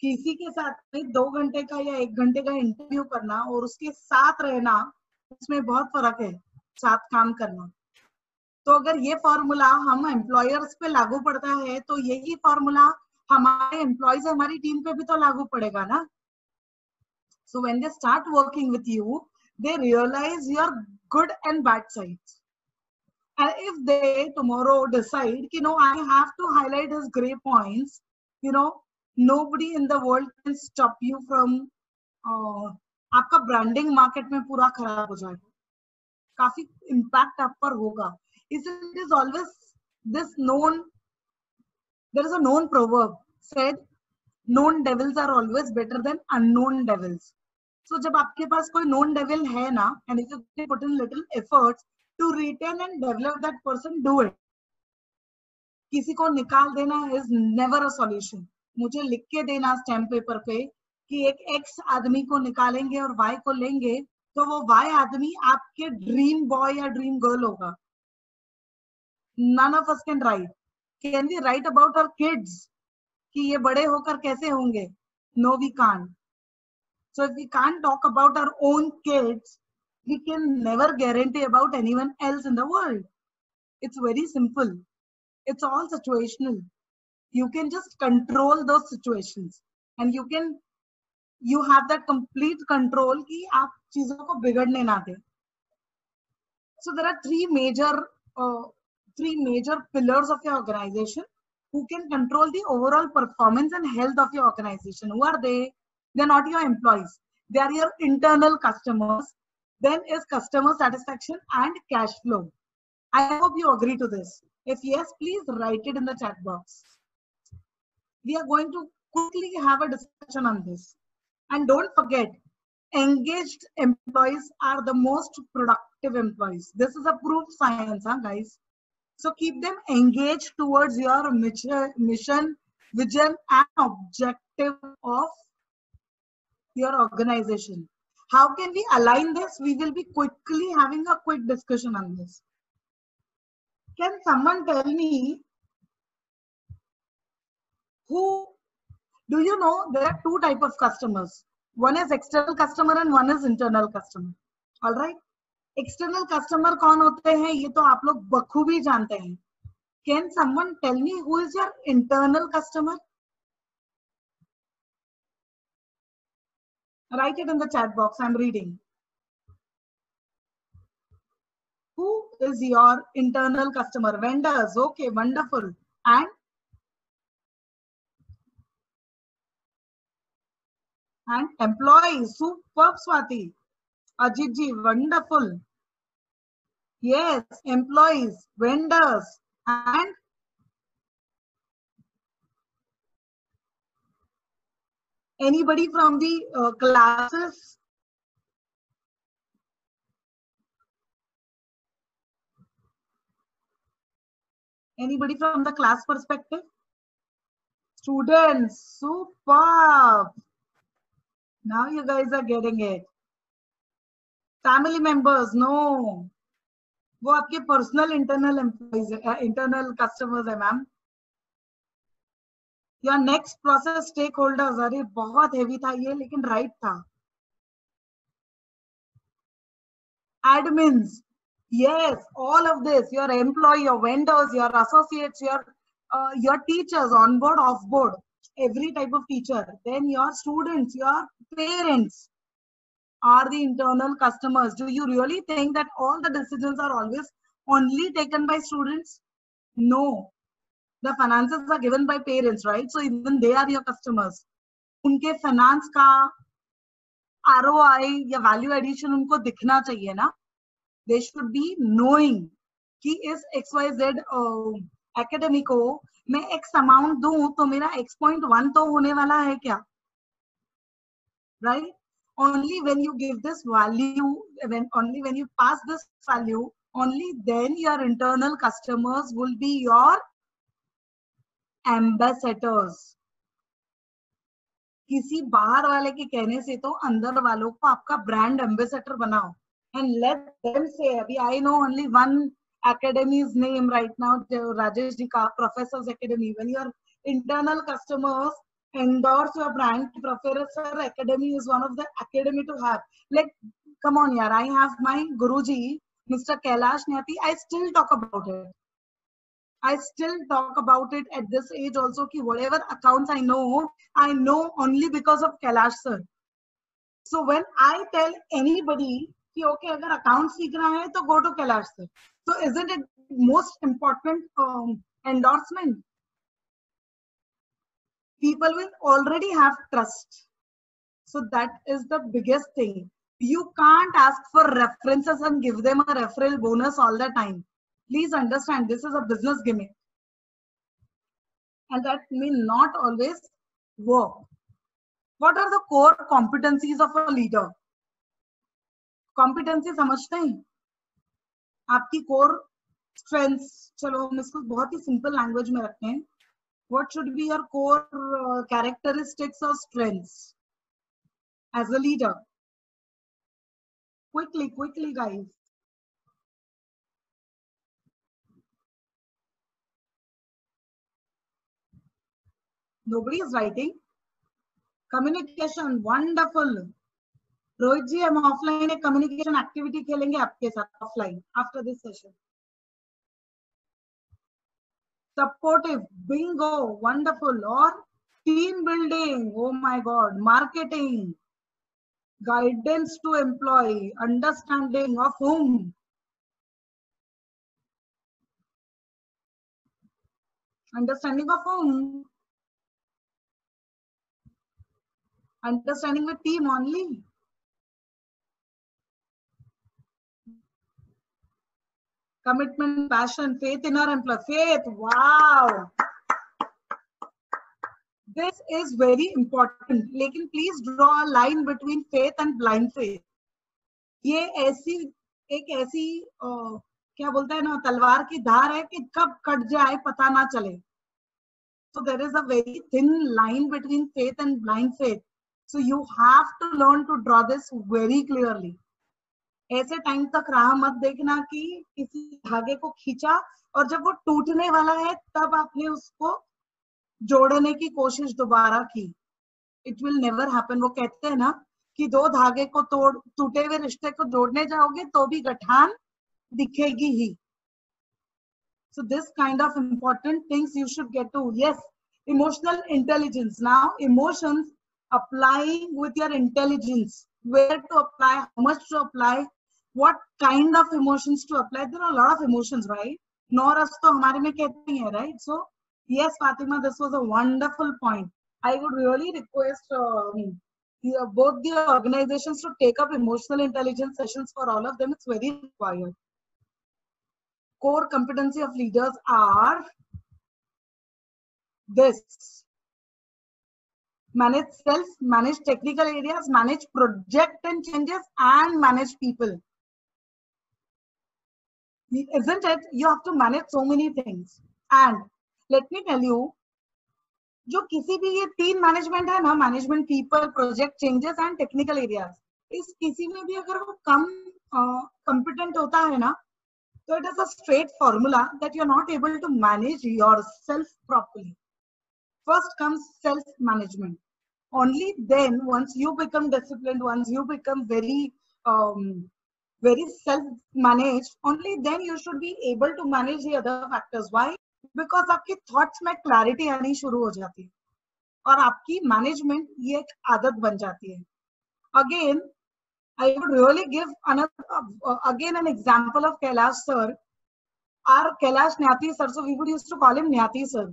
किसी के साथ में 2 घंटे का या 1 घंटे का इंटरव्यू करना और उसके साथ रहना, उसमें बहुत फर्क है, साथ काम करना। तो अगर ये फॉर्मूला हम एम्प्लॉयर्स पे लागू पड़ता है तो यही फॉर्मूला हमारे एम्प्लॉयज, हमारी टीम पे भी तो लागू पड़ेगा ना। So when they start working with you, they realize your good and bad sides. And if they tomorrow decide, you know, I have to highlight his great points, you know, nobody in the world can stop you from, आपका branding market में पूरा खराब हो जाएगा, काफी impact आप पर होगा। It is always this known, there is a known proverb said, known devils are always better than unknown devils. So जब आपके पास कोई known devil है ना, and if you put in little efforts to retain and develop that person, do it. किसी को निकाल देना is never a solution. मुझे लिख के देना स्टैम्प पेपर पे कि एक X आदमी को निकालेंगे और Y को लेंगे, तो वो Y आदमी आपके ड्रीम बॉय या ड्रीम गर्ल होगा। None of us can write. Can we write about our kids? कि ये बड़े होकर कैसे होंगे. No, we can't. So if we can't talk about our own kids, we can never guarantee about anyone else in the world. It's very simple. It's all situational. You can just control those situations, and you have that complete control कि आप चीजों को बिगड़ने ना दें. So there are three major pillars of your organization who can control the overall performance and health of your organization. Who are they? They're not your employees. They are your internal customers. Then is customer satisfaction and cash flow. I hope you agree to this. If yes, please write it in the chat box. We are going to quickly have a discussion on this. And don't forget, engaged employees are the most productive employees. This is a proof science, huh, guys? So keep them engaged towards your mission, vision, and objective of your organization. How can we align this? We will be quickly having a quick discussion on this. Can someone tell me who, do you know there are two types of customers? One is external customer and one is internal customer. All right. External customer कौन होते हैं ये तो आप लोग बखूबी जानते हैं. Can someone tell me who is your internal customer? Write it in the chat box. I'm reading. Who is your internal customer? Vendors. Okay, wonderful. And employees. Superb, Swati. Ajit ji, wonderful. Yes, employees, vendors, and anybody from the classes? Anybody from the class perspective? Students, superb. Now you guys are getting it. Family members, no. वो आपके personal internal employees internal customers है ma'am. या next process stake holders. अरे बहुत heavy था ये लेकिन right था. Admins, yes, all of this, your employee, your vendors, your associates, your teachers, on board, off board, every type of teacher. Then your students, your parents are the internal customers. Do you really think that all the decisions are always only taken by students? No. The finances are given by parents, right? So even they are your customers. उनके finance का ROI या value addition उनको दिखना चाहिए ना. They should be knowing कि इस XYZ academy को मैं X amount दूं तो मेरा X.1 तो होने वाला है क्या? Right? Only when you give this value, only when you pass this value, only then your internal customers will be your ambassadors. किसी बाहर वाले के कहने से तो अंदर वालों को आपका ब्रांड एम्बेसडर बनाओ and let them say. अभी I know only one academy's name right now, Rajesh ji ka Professors Academy. When your internal customers endorse your brand, Professor Academy is one of the academy to have. Like, come on, yaar, I have my Guruji, Mr. Kailash Nyati. I still talk about it. I still talk about it at this age also. Ki whatever accounts I know only because of Kailash sir. So when I tell anybody कि okay, अगर account सीख रहा है तो go to Kailash sir. So isn't it most important endorsement? People will already have trust. So that is the biggest thing. You can't ask for references and give them a referral bonus all the time. Please understand, this is a business gimmick. And that may not always work. What are the core competencies of a leader? Competency समझते हैं? आपकी core strengths, चलो हम इसको बहुत ही simple language में रखते हैं. What should be your core characteristics or strengths as a leader? Quickly, guys. Nobody is writing. Communication, wonderful. Rohit जी, हम ऑफलाइन एक कम्युनिकेशन एक्टिविटी खेलेंगे आपके साथ offline after this session. Supportive, bingo, wonderful. Or team building, oh my god, marketing, guidance to employee, understanding of whom, understanding of whom, understanding with team only. Commitment, passion, faith in our employee. Faith, wow. This is very important. लेकिन please draw a line between faith and blind faith. ये ऐसी एक ऐसी क्या बोलते हैं ना, तलवार की धार है कि कब कट जाए पता ना चले. So there is a very thin line between faith and blind faith. So you have to learn to draw this very clearly. ऐसे टाइम तक राह मत देखना कि किसी धागे को खींचा और जब वो टूटने वाला है तब आपने उसको जोड़ने की कोशिश दोबारा की. It will never happen. वो कहते हैं ना कि दो धागे को टूटे हुए रिश्ते को जोड़ने जाओगे तो भी गठान दिखेगी ही. So this kind of important things you should get to. Yes, emotional intelligence. Now emotions, applying with your intelligence, where to apply, how much to apply, what kind of emotions to apply. There are a lot of emotions, right? Noras to hamare mein kehte hain, right? So yes, Fatima, this was a wonderful point. I would really request both the organizations to take up emotional intelligence sessions for all of them. It's very required. Core competency of leaders are this: manage self, manage technical areas, manage project and changes, and manage people. Isn't it? You have to manage so many things. And let me tell you, जो किसी भी ये तीन management है ना, management, people, project changes and technical areas, इस किसी में भी अगर वो कम कॉम्पिटेंट होता है ना, so it is a straight formula that you are not able to manage yourself properly. First comes self-management. Only then, once you become disciplined, once you become very self-managed, only then you should be able to manage the other factors. Why? Because आपकी thoughts में clarity आनी शुरू हो जाती है और आपकी management ये एक आदत बन जाती है. Again, I would really give again an example of Kailash sir. Our Kailash Nyati sir, so we would used to call him Nyati sir.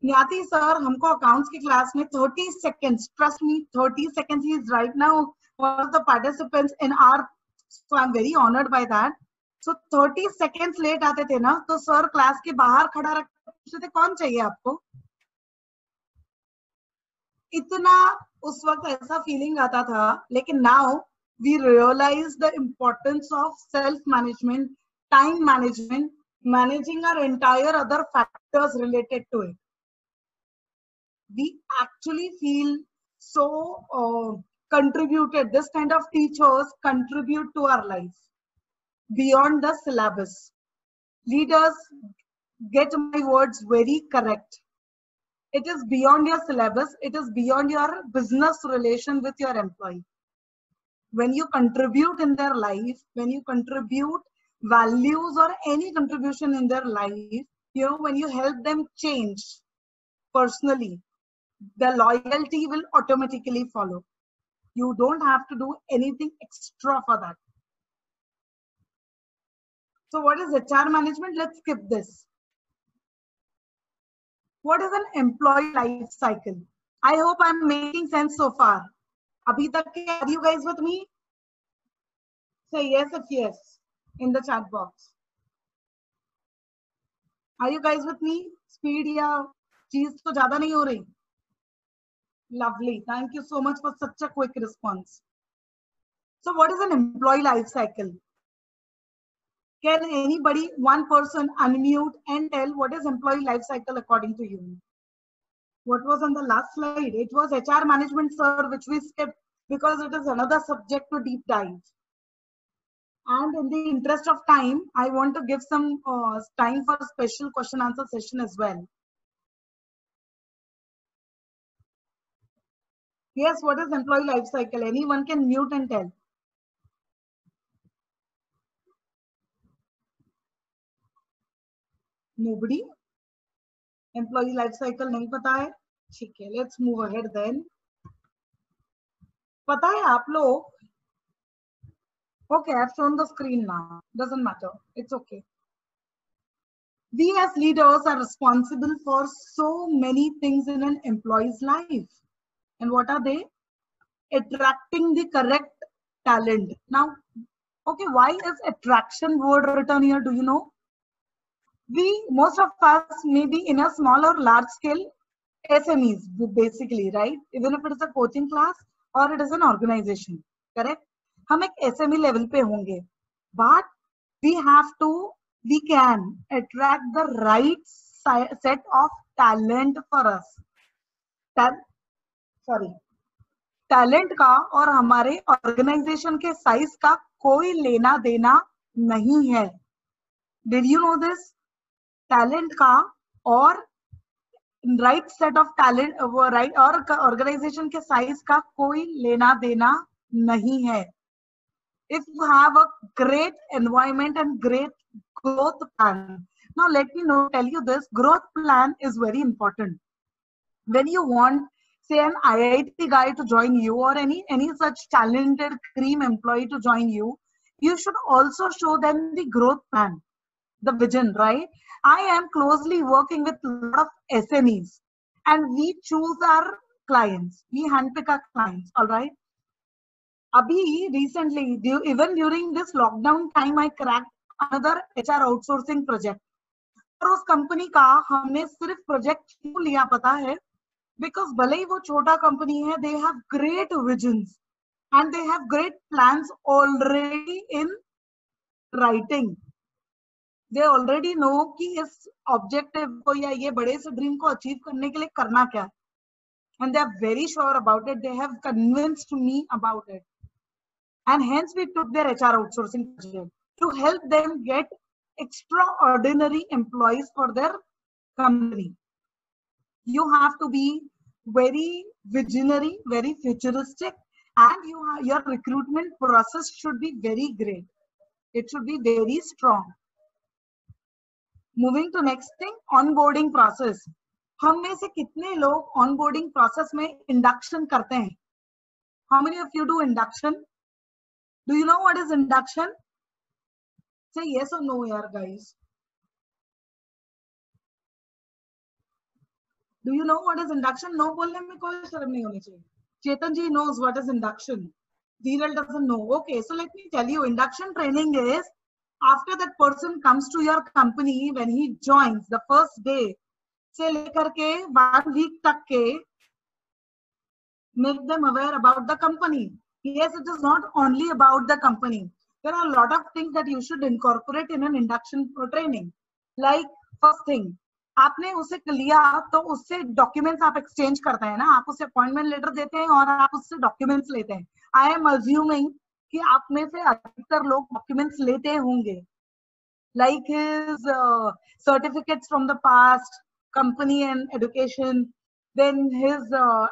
Nyati sir, हमको accounts की class में 30 seconds, trust me, 30 seconds. He is right now one of the participants in our, so I'm very honored by that. So 30 seconds late आते थे ना, तो sir class के बाहर खड़ा रख पूछते थे कौन चाहिए आपको. इतना उस वक्त ऐसा feeling आता था, लेकिन now we realize the importance of self-management, time management, managing our entire other factors related to it. We actually feel so contributed. This kind of teachers contribute to our life beyond the syllabus. Leaders, get my words very correct. It is beyond your syllabus. It is beyond your business relation with your employee. When you contribute in their life, when you contribute values or any contribution in their life, you know, when you help them change personally, the loyalty will automatically follow. You don't have to do anything extra for that. So what is HR management? Let's skip this. What is an employee life cycle? I hope I'm making sense so far. Abhi tak ke, are you guys with me? Say yes if yes in the chat box. Are you guys with me? Speed या चीज तो ज्यादा नहीं हो रही. Lovely. Thank you so much for such a quick response. So what is an employee life cycle? Can anybody, one person, unmute and tell what is employee life cycle according to you? What was on the last slide? It was HR management, sir, which we skipped because it is another subject to deep dive. And in the interest of time, I want to give some time for a special question answer session as well. Yes, what is employee life cycle? Anyone can mute and tell. Nobody? Employee life cycle नहीं पता है? ठीक है, let's move ahead then. पता है आप लोग? Okay, I've shown the screen now. Doesn't matter. It's okay. We as leaders are responsible for so many things in an employee's life. And what are they? Attracting the correct talent. Now, okay, why is attraction word written here? Do you know? Most of us may be in a small or large scale SMEs, basically, right? Even if it is a coaching class or it is an organization, correct? हम एक SME level पे होंगे, but we can attract the right set of talent for us. Talent का और हमारे organisation के size का कोई लेना देना नहीं है. Did you know this? Talent का और right set of talent right और ऑर्गेनाइजेशन के साइज का कोई लेना देना नहीं है. If you have a great environment and great growth plan. Now let me tell you this, growth plan is very important. When you want, say, an IIT guy to join you or any such talented cream employee to join you, you should also show them the growth plan, the vision, right? I am closely working with a lot of SMEs and we choose our clients. We handpick our clients, all right? Abhi, recently, even during this lockdown time, I cracked another HR outsourcing project. और उस company का हमने सिर्फ project क्यों लिया पता है? Because भले ही वो छोटा कंपनी है, they have great visions and they have great plans already in writing. They already know कि इस ऑब्जेक्टिव को या ये बड़े से ड्रीम को अचीव करने के लिए करना क्या है. And they are very sure about it. They have convinced me about it. And hence we took their HR outsourcing project to help them get extraordinary employees for their company. You have to be very visionary, very futuristic, and your recruitment process should be very great. It should be very strong. Moving to next thing, onboarding process. हम में से कितने लोग onboarding process में induction करते हैं? How many of you do induction? Do you know what is induction? Say yes or no, yaar, guys. Do you know what is induction? No बोलने में कोई शर्म नहीं होनी चाहिए. Chetan ji knows what is induction. Dhiral doesn't know. Okay, so let me tell you, induction training is after that person comes to your company, when he joins the first day, से लेकर के 1 week तक के, make them aware about the company. Yes, it is not only about the company. There are a lot of things that you should incorporate in an induction training. Like first thing, आपने उसे लिया तो उससे documents आप exchange करते हैं ना, आप उसे अपॉइंटमेंट लेटर देते हैं और आप उससे डॉक्यूमेंट्स लेते हैं. आई एम अज्यूमिंग कि आप में से अधिकतर लोग डॉक्यूमेंट्स लेते होंगे, like his certificates from the past, company and education, then his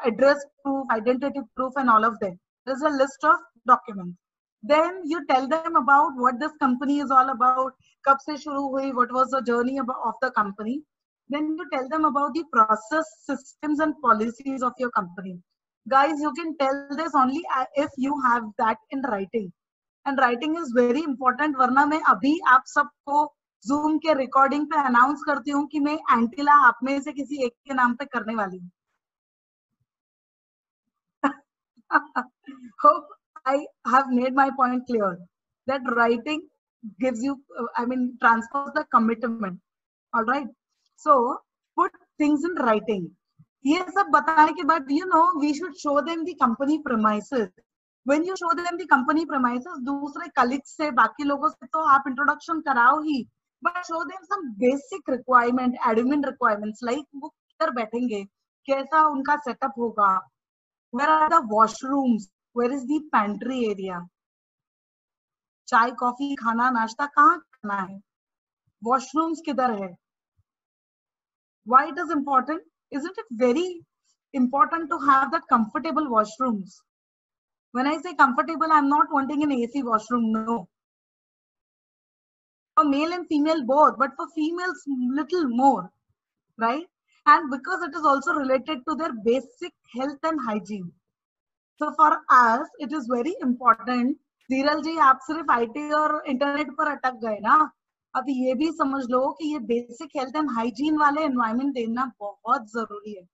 address proof, identity proof, and all of them. There's a list of documents. Then you tell them about what this company is all about, kab se shuru hui, what was the journey of the company. Then you tell them about the process, systems, and policies of your company. Guys, you can tell this only if you have that in writing. And writing is very important, वरना मैं अभी आप सबको Zoom के recording पे announce करती हूँ कि मैं एंटिला आप में से किसी एक के नाम पे करने वाली हूँ. Hope I have made my point clear that writing gives you, transfers the commitment. All right. So put things in writing. ये सब बताने के बाद, we should show them the company premises. When you show them the company premises, दूसरे colleagues से, बाकी लोगों से तो आप introduction कराओ ही, but show them some basic requirement, admin requirements, like वो किधर बैठेंगे, कैसा उनका setup होगा, where are the washrooms, where is the pantry area, चाय कॉफी खाना नाश्ता कहाँ करना है, washrooms किधर है. Why it is important? Isn't it very important to have that comfortable washrooms. When I say comfortable, I'm not wanting an AC washroom, no. For male and female both, but for females little more, right? And because it is also related to their basic health and hygiene. So for us, it is very important. धीरल जी, आप सिर्फ IT और internet पर अटक गए ना, अब ये भी समझ लो कि ये बेसिक हेल्थ एंड हाइजीन वाले एनवायरनमेंट देना बहुत जरूरी है.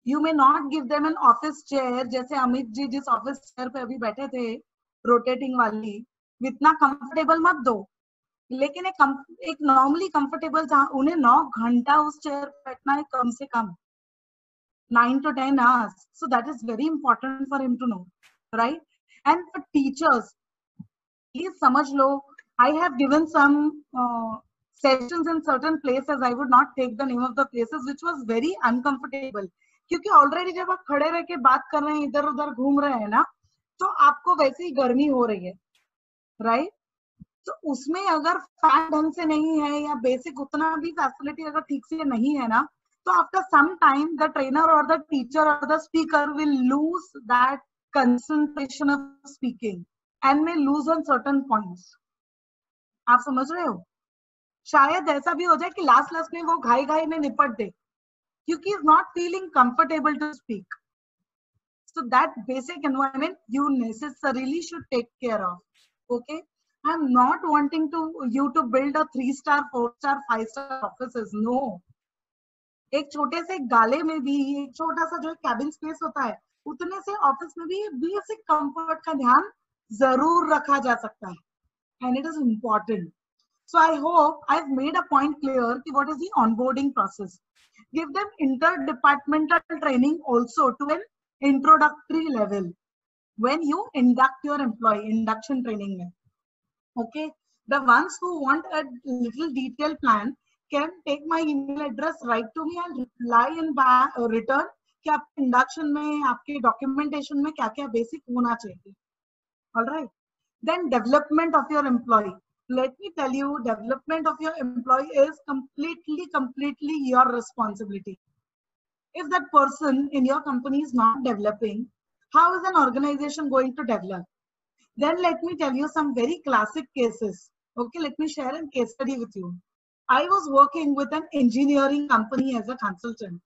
You may not give them an office chair, जैसे अमित जी जिस ऑफिस चेयर पे अभी बैठे थे रोटेटिंग वाली, इतना कंफर्टेबल मत दो, लेकिन एक नॉर्मली कंफर्टेबल, जहाँ उन्हें 9 घंटा उस चेयर पे बैठना है कम से कम 9 to 10 hours. So that is very important for him to know, right? And for teachers, please samajh lo, I have given some sessions in certain places. I would not take the name of the places, which was very uncomfortable. क्योंकि already जब आप खड़े रह के बात कर रहे हैं, इधर उधर घूम रहे हैं ना, तो आपको वैसे ही गर्मी हो रही है, राइट? तो उसमें अगर फैन ढंग से नहीं है या बेसिक उतना भी फैसिलिटी अगर ठीक से नहीं है ना, तो after some time the trainer और द टीचर और the speaker will lose that concentration of speaking and may lose on certain points. आप समझ रहे हो? शायद ऐसा भी हो जाए कि लास्ट में वो घाई घाई में निपट दे, क्योंकि is not feeling comfortable to speak. So that basic environment you necessarily should take care of. Okay, I'm not wanting you to build a 3-star, 4-star, 5-star offices. No. एक छोटे से गाले में भी एक छोटा सा जो कैबिन स्पेस होता है, उतने से ऑफिस में भी बेसिक कंफर्ट का ध्यान जरूर रखा जा सकता है, and it is important. So I hope I've made a point clear कि what is the onboarding process. Give them interdepartmental training also to an introductory level when you induct your employee, induction training में. Okay, the ones who want a little detailed plan can take my email address, write to me, I'll reply in return कि आपके induction में, आपके documentation में क्या क्या basic होना चाहिए. All right. Then development of your employee. Let me tell you, development of your employee is completely your responsibility. If that person in your company is not developing, how is an organization going to develop? Then let me tell you some very classic cases. Okay, let me share a case study with you. I was working with an engineering company as a consultant.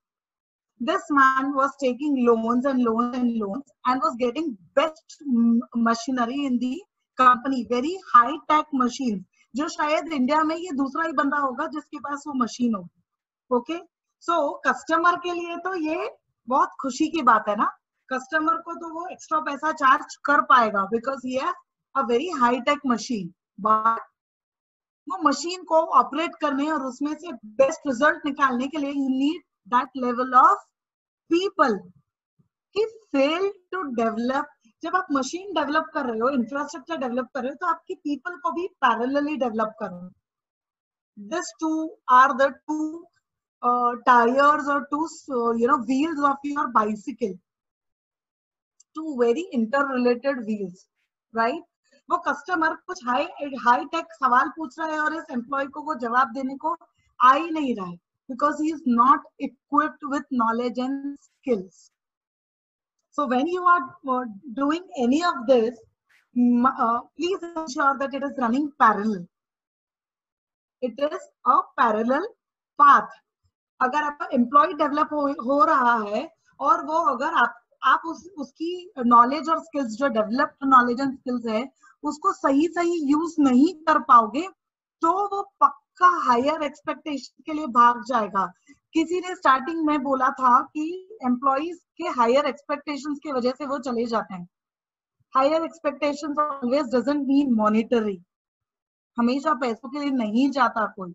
This man was taking loans and was getting best machinery in the company, very high tech machines, जो शायद India में ये दूसरा ही बंदा होगा जिसके पास वो machine होगी. ओके, सो कस्टमर के लिए तो ये बहुत खुशी की बात है ना, कस्टमर को तो वो एक्स्ट्रा पैसा चार्ज कर पाएगा बिकॉज ये a very high tech machine. But वो मशीन को ऑपरेट करने और उसमें से बेस्ट रिजल्ट निकालने के लिए you need that level of people कि फेल टू डेवलप. जब आप मशीन डेवलप कर रहे हो, इंफ्रास्ट्रक्चर डेवलप कर रहे हो, तो आपकी पीपल को भी पैरेलली डेवलप करो. This two are the two tyres और two wheels of your bicycle, two very interrelated wheels, right? वो कस्टमर कुछ हाई टेक सवाल पूछ रहा है और इस एम्प्लॉय को वो जवाब देने को आ ही नहीं रहा है because he is not equipped with knowledge and skills. So when you are doing any of this, please ensure that it is running parallel. It is a parallel path. अगर आपका एम्प्लॉय डेवलप हो रहा है और वो अगर आप उसकी नॉलेज और स्किल्स, जो डेवलप्ड नॉलेज एंड स्किल्स है, उसको सही यूज नहीं कर पाओगे, तो वो पक्का हायर एक्सपेक्टेशन के लिए भाग जाएगा. किसी ने स्टार्टिंग में बोला था कि एम्प्लॉइज के हायर एक्सपेक्टेशंस की वजह से वो चले जाते हैं. Higher expectations always doesn't mean monetary. हमेशा पैसों के लिए नहीं जाता कोई.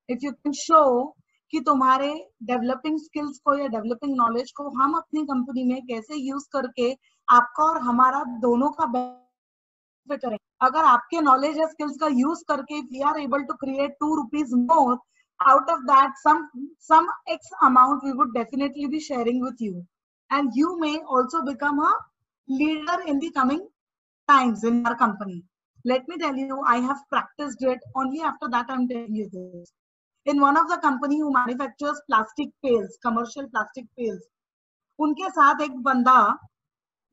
इफ यू कैन शो कि तुम्हारे डेवलपिंग स्किल्स को या डेवलपिंग नॉलेज को हम अपनी कंपनी में कैसे यूज करके आपका और हमारा दोनों का बेनिफिट करें. अगर आपके नॉलेज या स्किल्स का यूज करके we are able to create 2 rupees more, out of that some X amount we would definitely be sharing with you, and you may also become a leader in the coming times in our company. Let me tell you, I have practiced it. Only after that I'm telling you this. In one of the company who manufactures plastic pails, commercial plastic pails, उनके साथ एक बंदा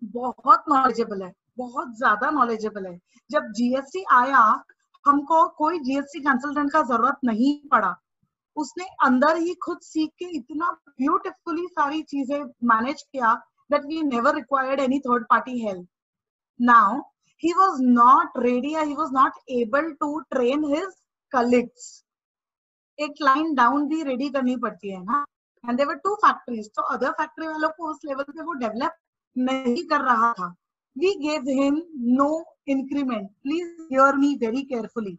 बहुत knowledgeable है, बहुत ज्यादा knowledgeable है। जब जीएसटी आया हमको कोई जीएसटी कंसल्टेंट का जरूरत नहीं पड़ा, उसने अंदर ही खुद सीख के इतना ब्यूटीफुली सारी चीजें मैनेज किया that we never required any third party help. Now he was not ready, he was not able to train his colleagues. एक लाइन डाउन भी रेडी करनी पड़ती है ना, and there were 2 factories, तो अदर फैक्ट्री वालों को उस लेवल पे वो डेवलप नहीं कर रहा था. We gave him no increment. Please hear me very carefully.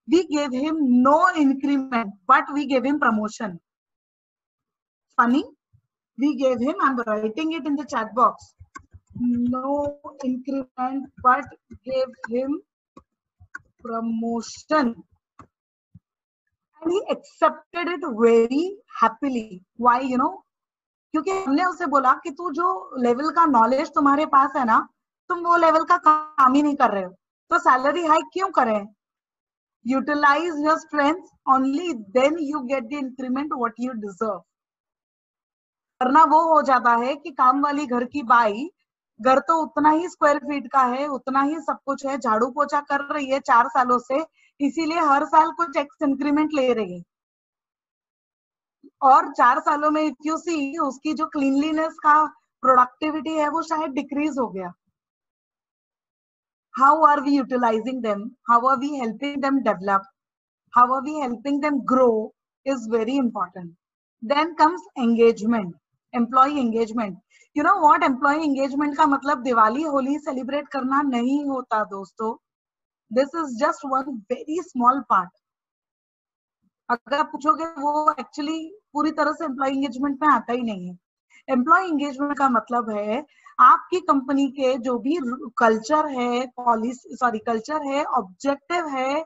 We gave him no increment, but we gave him promotion. Funny? We gave him, I'm writing it in the chat box, no increment, but gave him promotion. And he accepted it very happily. Why, you know? क्योंकि हमने उसे बोला कि तू जो level का knowledge तुम्हारे पास है ना, तुम वो लेवल का काम ही नहीं कर रहे हो, तो सैलरी हाइक क्यों करें? Utilize your strengths, only then you get the increment what you deserve. करना वो हो जाता है कि काम वाली घर की बाई, घर तो उतना ही स्क्वायर फीट का है, उतना ही सब कुछ है, झाड़ू पोछा कर रही है 4 सालों से, इसीलिए हर साल कुछ एक्स इंक्रीमेंट ले रही है। और 4 सालों में इफ यू सी उसकी जो क्लीनलीनेस का प्रोडक्टिविटी है वो शायद डिक्रीज हो गया। How are we utilising them, how are we helping them develop, how are we helping them grow is very important. Then comes engagement, employee engagement. You know what, employee engagement का मतलब Diwali Holi celebrate करना नहीं होता दोस्तों। This is just one very small part. अगर आप पूछोगे वो एक्चुअली पूरी तरह से एम्प्लॉय एंगेजमेंट में आता ही नहीं है। एम्प्लॉय एंगेजमेंट का मतलब है आपकी कंपनी के जो भी कल्चर है, पॉलिसी कल्चर है, ऑब्जेक्टिव है,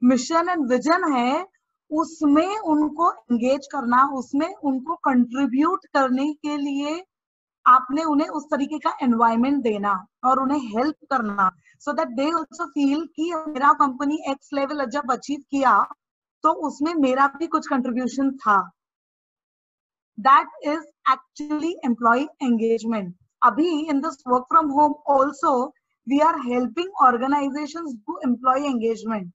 मिशन एंड विजन है, उसमें उनको एंगेज करना, उसमें उनको कंट्रीब्यूट करने के लिए आपने उन्हें उस तरीके का एनवायरनमेंट देना और उन्हें हेल्प करना, so that they also feel कि मेरा कंपनी एक्स लेवल जब अचीव किया तो उसमें मेरा भी कुछ कंट्रीब्यूशन था। That is actually employ engagement. अभी in this work from home also we are helping organisations do employ engagement.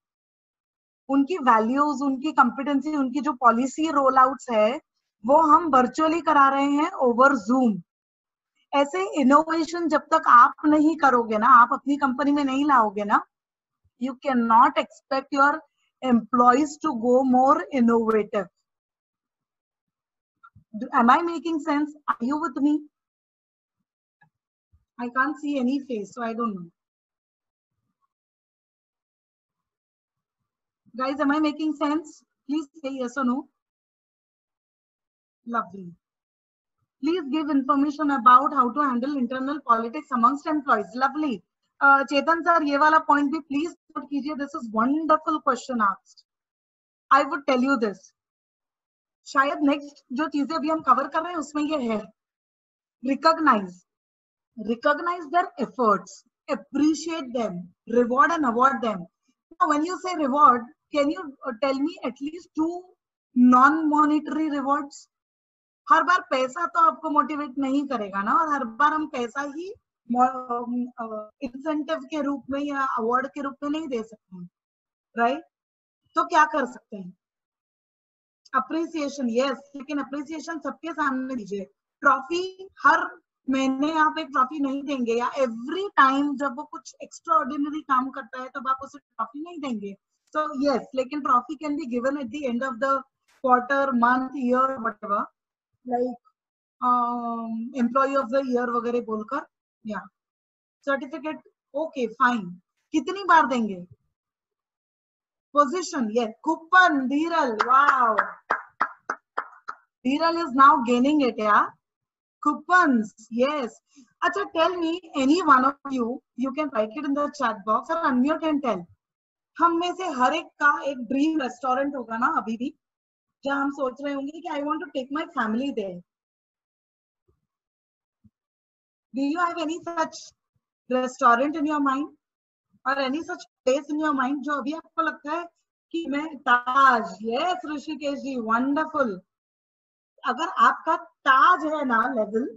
उनकी वैल्यूज, उनकी कॉम्पिटेंसी, उनकी जो पॉलिसी रोल आउट्स है वो हम वर्चुअली करा रहे हैं ओवर जूम। ऐसे इनोवेशन जब तक आप नहीं करोगे ना, आप अपनी कंपनी में नहीं लाओगे ना, you can not expect your employees to go more innovative. Am I making sense? Are you with me? I can't see any face, so I don't know. Guys, am I making sense? Please say yes or no. Lovely. Please give information about how to handle internal politics amongst employees. Lovely. Chetan sir, ये वाला point भी please note कीजिए. This is wonderful question asked. I would tell you this. शायद next जो चीजें अभी हम cover कर रहे हैं उसमें ये है, recognize their efforts, appreciate them, reward and award them. Now, when you say reward, can you tell me at least 2 non-monetary rewards? हर बार पैसा तो आपको मोटिवेट नहीं करेगा ना, और हर बार हम पैसा ही इंसेंटिव के रूप में या अवार्ड के रूप में नहीं दे सकते हैं, राइट? तो क्या कर सकते हैं? अप्रिसिएशन, यस, लेकिन अप्रिसिएशन सबके सामने दीजिए। ट्रॉफी हर महीने आप एक ट्रॉफी नहीं देंगे, या एवरी टाइम जब वो कुछ एक्स्ट्रा ऑर्डिनरी काम करता है तब आप उसे ट्रॉफी नहीं देंगे। सो यस, लेकिन trophy can be given at the end of the quarter, month, year, whatever, like employee of the year वगैरह बोलकर, या सर्टिफिकेट, ओके फाइन। कितनी बार देंगे? Position, yes. Coupon, Dhiral, wow. Dhiral is now gaining it, yeah. Coupons, yes. Acha, tell me, any one of you, you can write it in the chat box or unmute and tell. हम में से हर एक का एक dream restaurant होगा ना अभी भी, जहाँ हम सोच रहे होंगे कि I want to take my family there. Do you have any such restaurant in your mind? और any such place in your mind जो अभी आपको लगता है कि मैं ताज, यस ऋषिकेश जी, वंडरफुल। अगर आपका ताज है ना लेवल,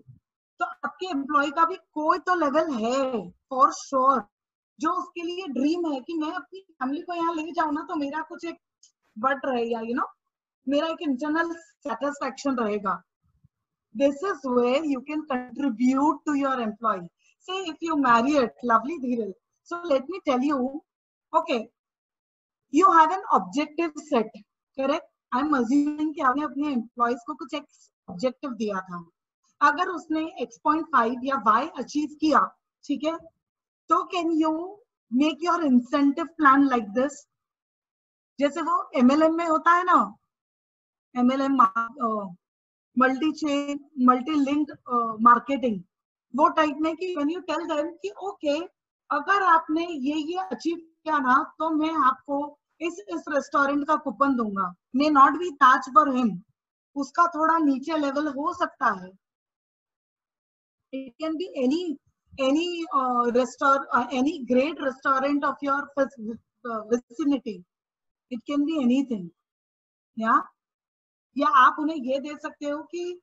आपके एम्प्लॉय का भी कोई तो लेवल है फॉर श्योर, जो उसके लिए ड्रीम है कि मैं अपनी फैमिली को यहाँ ले जाऊँ ना तो मेरा कुछ एक बट रहेगा, मेरा एक इंटरनल सेटिस्फैक्शन रहेगा. This is where you can contribute to your employee. Say if you marry it, lovely Dhiril. So let me tell you, okay, you have an objective set, correct? I'm assuming कि आपने अपने employees को कुछ एक objective दिया था. अगर उसने X.5 या Y achieve किया, ठीक है? तो can you make your incentive plan like this? जैसे वो MLM में होता है ना, MLM multi chain multi link marketing, वो टाइप में कि व्हेन यू टेल देम कि ओके अगर आपने ये अचीव किया ना तो मैं आपको इस रेस्टोरेंट का कूपन दूंगा. May not be Taj for him, उसका थोड़ा नीचे लेवल हो सकता है. It can be any restaurant, any great restaurant of your vicinity. It can be anything. या आप उन्हें ये दे सकते हो कि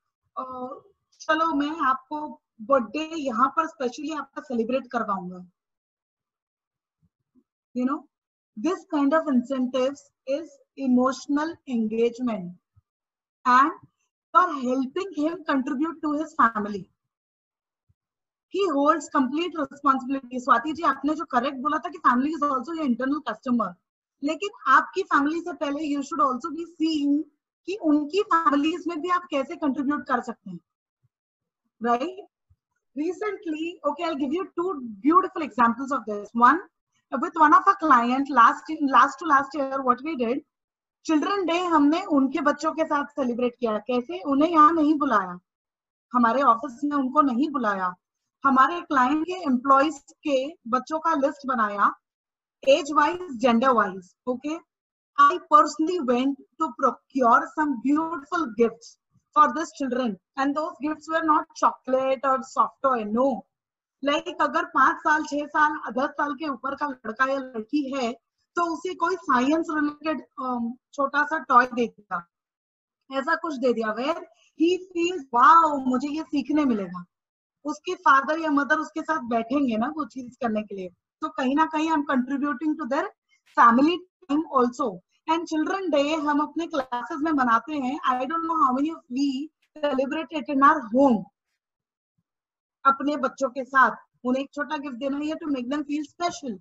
चलो मैं आपको बर्थडे यहाँ पर स्पेशली आपका सेलिब्रेट करवाऊंगा. This kind of incentives is emotional engagement and you are helping him contribute to his family. He holds complete responsibility. Swati ji आपने जो करेक्ट बोला था कि family is also your internal customer, लेकिन आपकी फैमिली से पहले you should also be seeing कि उनकी फैमिलीज में भी आप कैसे कंट्रीब्यूट कर सकते हैं, right? Recently, okay, I'll give you two beautiful examples of this. One, with one of our client, last to last year, what we did, Children Day हमने उनके बच्चों के साथ सेलिब्रेट किया. कैसे? उन्हें यहाँ नहीं बुलाया, हमारे ऑफिस में उनको नहीं बुलाया, हमारे क्लाइंट के एम्प्लॉइज के बच्चों का लिस्ट बनाया, age wise, gender wise. Okay, I personally went to procure some beautiful gifts for these children, and those gifts were not chocolate or soft toy. No, like अगर 5 साल 6 साल 10 साल के ऊपर का लड़का या लड़की है तो उसे कोई साइंस रिलेटेड छोटा सा टॉय दे दिया, ऐसा कुछ दे दिया वेयर ही फील्स वाओ मुझे ये सीखने मिलेगा. उसके फादर या मदर उसके साथ बैठेंगे ना वो चीज करने के लिए, तो कहीं ना कहीं I'm contributing to their family time also. And children day हम अपने क्लासेस में मनाते हैं. I don't know how many of we celebrate it in our home अपने बच्चों के साथ. उन्हें एक छोटा गिफ्ट देना है to make them feel special.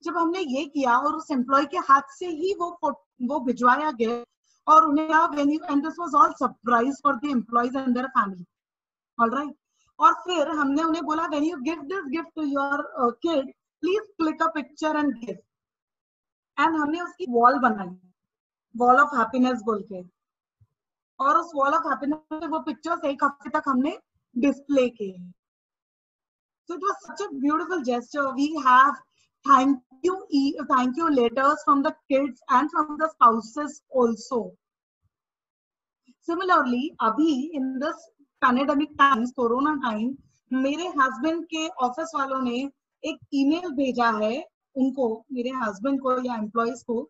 जब हमने ये किया और उस एम्प्लॉय के हाथ से ही वो भिजवाया गया और उन्हें and this was all surprise for the employees and their family. Alright, और फिर हमने उन्हें बोला when you give this gift to your kid please click a picture and give. And हमने उसकी वॉल बनाई, वॉल ऑफ हैप्पीनेस बोल के, और उस वॉल ऑफ हैप्पीनेस में वो पिक्चर्स एक हफ्ते तक हमने डिस्प्ले किए. So it was such a beautiful gesture. We have thank you letters from the kids and from the spouses also. Similarly, अभी in this pandemic times, corona time, मेरे husband के ऑफिस वालों ने एक ईमेल भेजा है उनको, मेरे हस्बैंड को या एम्प्लॉइज को,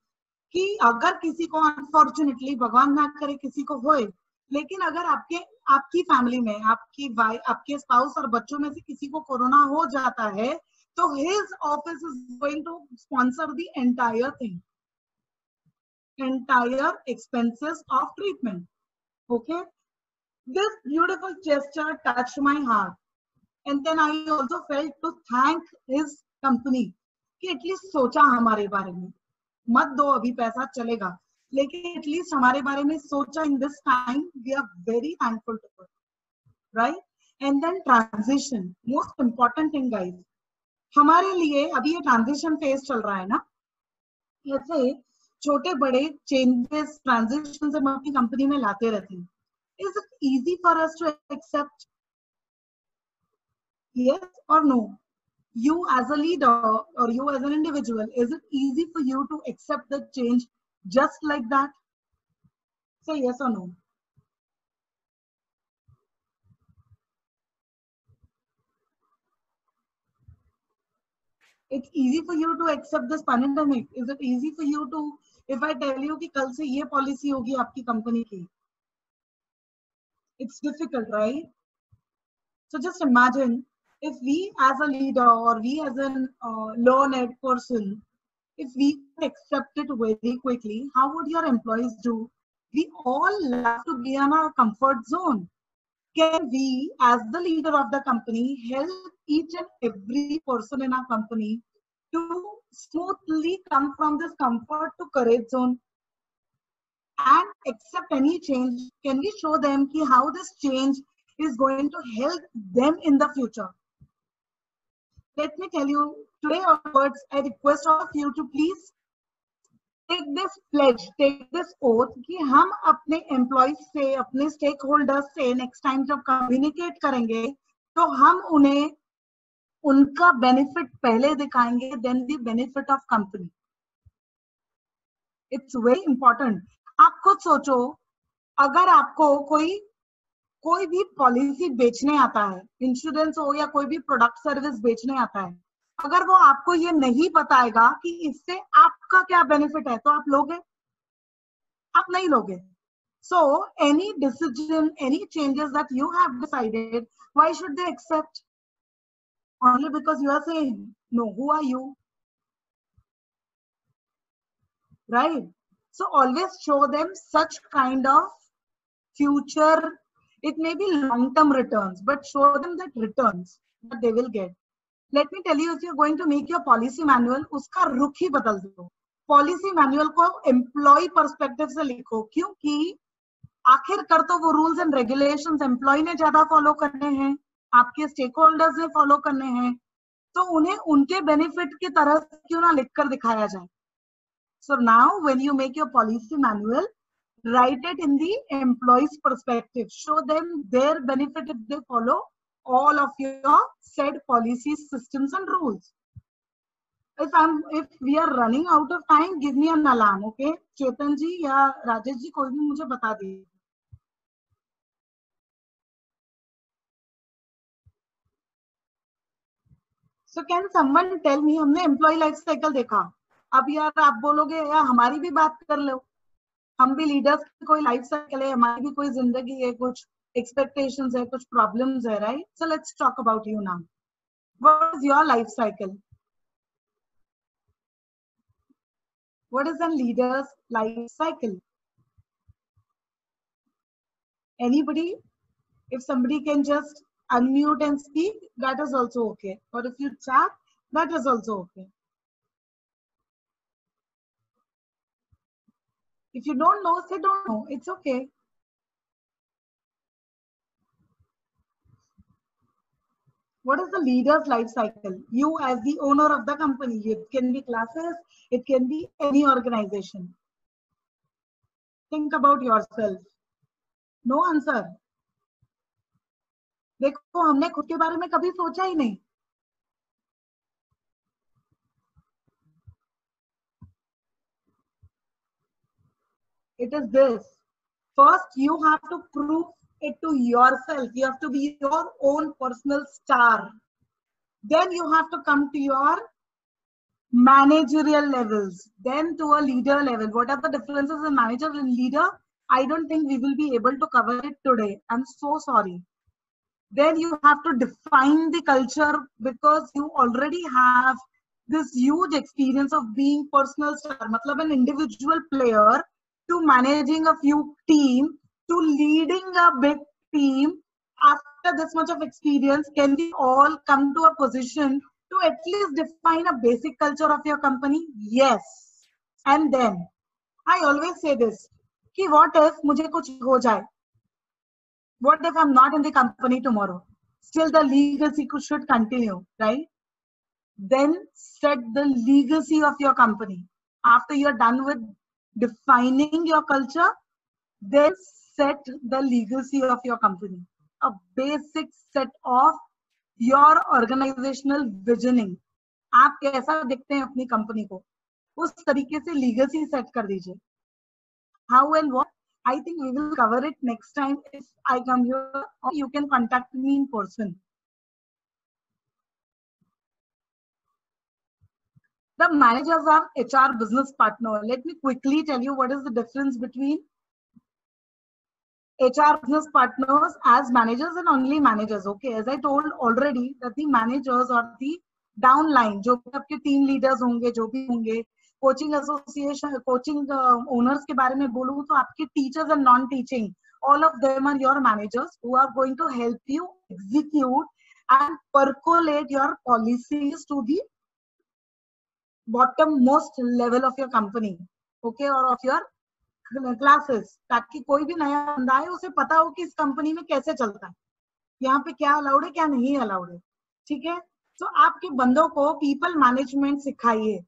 कि अगर किसी को अनफॉर्चुनेटली भगवान ना करे किसी को होए, लेकिन अगर आपकी फैमिली में आपके स्पाउस और बच्चों में से किसी को कोरोना हो जाता है तो his office is going to sponsor the entire thing, entire expenses of treatment. Okay, this beautiful gesture touched my heart and then I also felt to thank his company कि एटलीस्ट सोचा हमारे बारे में. मत दो अभी पैसा चलेगा, लेकिन एटलीस्ट हमारे बारे में सोचा. In this time we are very thankful to it, right? And then transition, most important thing guys, हमारे लिए अभी ये ट्रांजिशन फेज चल रहा है ना, ऐसे छोटे बड़े चेंजेस ट्रांजिशन हम अपनी कंपनी में लाते रहते हैं. Is it easy for us to accept? Yes और no? You as a leader or you as an individual, is it easy for you to accept the change just like that? Say yes or no. It's easy for you to accept this pandemic. Is it easy for you to, if I tell you कि कल से ये policy होगी आपकी company की, it's difficult, right? So just imagine if we as a leader or we as a learned person, if we accept it very quickly, how would your employees do? We all love to be in our comfort zone. Can we, as the leader of the company, help each and every person in our company to smoothly come from this comfort to courage zone and accept any change? Can we show them how this change is going to help them in the future? Let me tell you, today onwards, I request all of you to please take this pledge, take this oath कि हम अपने employees से, अपने stakeholders से next time जब communicate करेंगे, तो हम उन्हें उनका benefit पहले दिखाएंगे, then the benefit of company. It's very important. आप खुद सोचो, अगर आपको कोई भी पॉलिसी बेचने आता है, इंश्योरेंस हो या कोई भी प्रोडक्ट सर्विस बेचने आता है, अगर वो आपको ये नहीं बताएगा कि इससे आपका क्या बेनिफिट है, तो आप लोगे? आप नहीं लोगे. So any decision, any changes that you have decided, why should they accept? Only because you are saying no. Who are you? Right? So always show them such kind of future. It may be long-term returns, but show them that returns that they will get. Let me tell you, if you're going to make your policy manual, उसका रुख ही बदल दो. Policy manual को employee perspective से लिखो, क्योंकि आखिरकार तो वो rules and regulations employee ने ज्यादा follow करने हैं, आपके stakeholders ने follow करने हैं, तो उन्हें उनके benefit की तरह क्यों ना लिखकर दिखाया जाए. So now when you make your policy manual, write it in the employee's perspective. Show them their benefit if they follow all of your said policies, systems and rules. If we are running out of time, give me an alarm, okay? Chetan ji या राजेश जी कोई भी मुझे बता दीजिए. So can someone tell me, हमने employee life cycle देखा, अब यार आप बोलोगे यार हमारी भी बात कर लो, हम भी लीडर्स की कोई लाइफ साइकिल है, हमारी भी कोई जिंदगी है, कुछ expectations है, कुछ problems है, right? So let's talk about you now. What is your life cycle? What is a leader's life cycle? Anybody? If somebody can just unmute and speak, that is also okay. Or if you chat, that is also okay. If you don't know, say don't know. It's okay. What is the leader's life cycle? You as the owner of the company. It can be classes, it can be any organization. Think about yourself. No answer. देखो हमने खुद के बारे में कभी सोचा ही नहीं. It is this. First, you have to prove it to yourself. You have to be your own personal star. Then you have to come to your managerial levels, then to a leader level. What are the differences in manager and leader? I don't think we will be able to cover it today. I'm so sorry. Then you have to define the culture, because you already have this huge experience of being personal star, matlab an individual player, to managing a few team, to leading a big team. After this much of experience, can we all come to a position to at least define a basic culture of your company? Yes. And then I always say this, कि what if मुझे कुछ हो जाए? What if I'm not in the company tomorrow? Still the legacy should continue, right? Then set the legacy of your company. After you're done with defining your culture, then set the legacy of your company. A basic set of your organizational visioning. आप कैसा देखते हैं अपनी company को, उस तरीके से legacy set कर दीजिए. How and what? I think we will cover it next time if I come here, or you can contact me in person. The managers are HR business partner. Let me quickly tell you what is the difference between HR business partners as managers and only managers. Okay, as I told already that the managers or the downline, जो भी आपके team leaders होंगे, जो भी होंगे, coaching association, coaching owners के बारे में बोलूँ तो आपके teachers and non-teaching, all of them are your managers who are going to help you execute and percolate your policies to the bottom most level of your company, okay, or of your classes, ताकि कोई भी नया बंदा है उसे पता हो कि इस कंपनी में कैसे चलता है, यहाँ पे क्या अलाउड है क्या नहीं अलाउड है. ठीक है, तो आपके बंदों को पीपल मैनेजमेंट सिखाइए,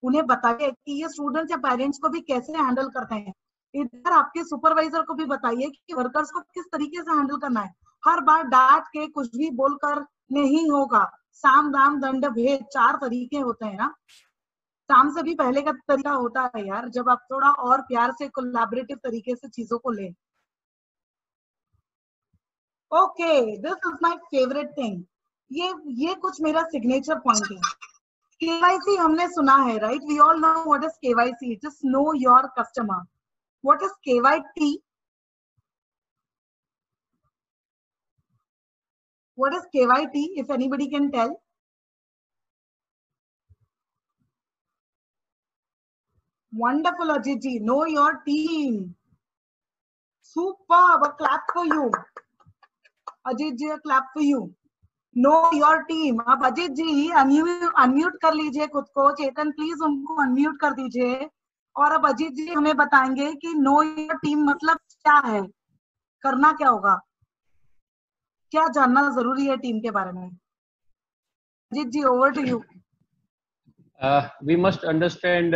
उन्हें बताइए कि ये स्टूडेंट्स या पेरेंट्स को भी कैसे हैंडल करते हैं. इधर आपके सुपरवाइजर को भी बताइए कि वर्कर्स को किस तरीके से हैंडल करना है. हर बार डांट के कुछ भी बोलकर नहीं होगा. साम दाम दंड भेद 4 तरीके होते हैं ना. साम से भी पहले का तरीका होता है यार, जब आप थोड़ा और प्यार से कोलैबोरेटिव तरीके से चीजों को लें. Okay, this is my favourite thing. ये कुछ मेरा सिग्नेचर पॉइंट है. केवाईसी हमने सुना है, right? We all know what is KYC. Just know your customer. What is KYT? What is KYT? If anybody can tell. Wonderful, Ajit ji. Know your team. Superb. A clap for you. Ajit ji, a clap for you. Know your team. अब अजीत जी unmute कर लीजिए खुद को. चेतन please उनको unmute कर दीजिए. और अब अजीत जी हमें बताएंगे कि नो योर टीम मतलब क्या है, करना क्या होगा, क्या जानना जरूरी है टीम के बारे में. Ajit ji, over to you. We must understand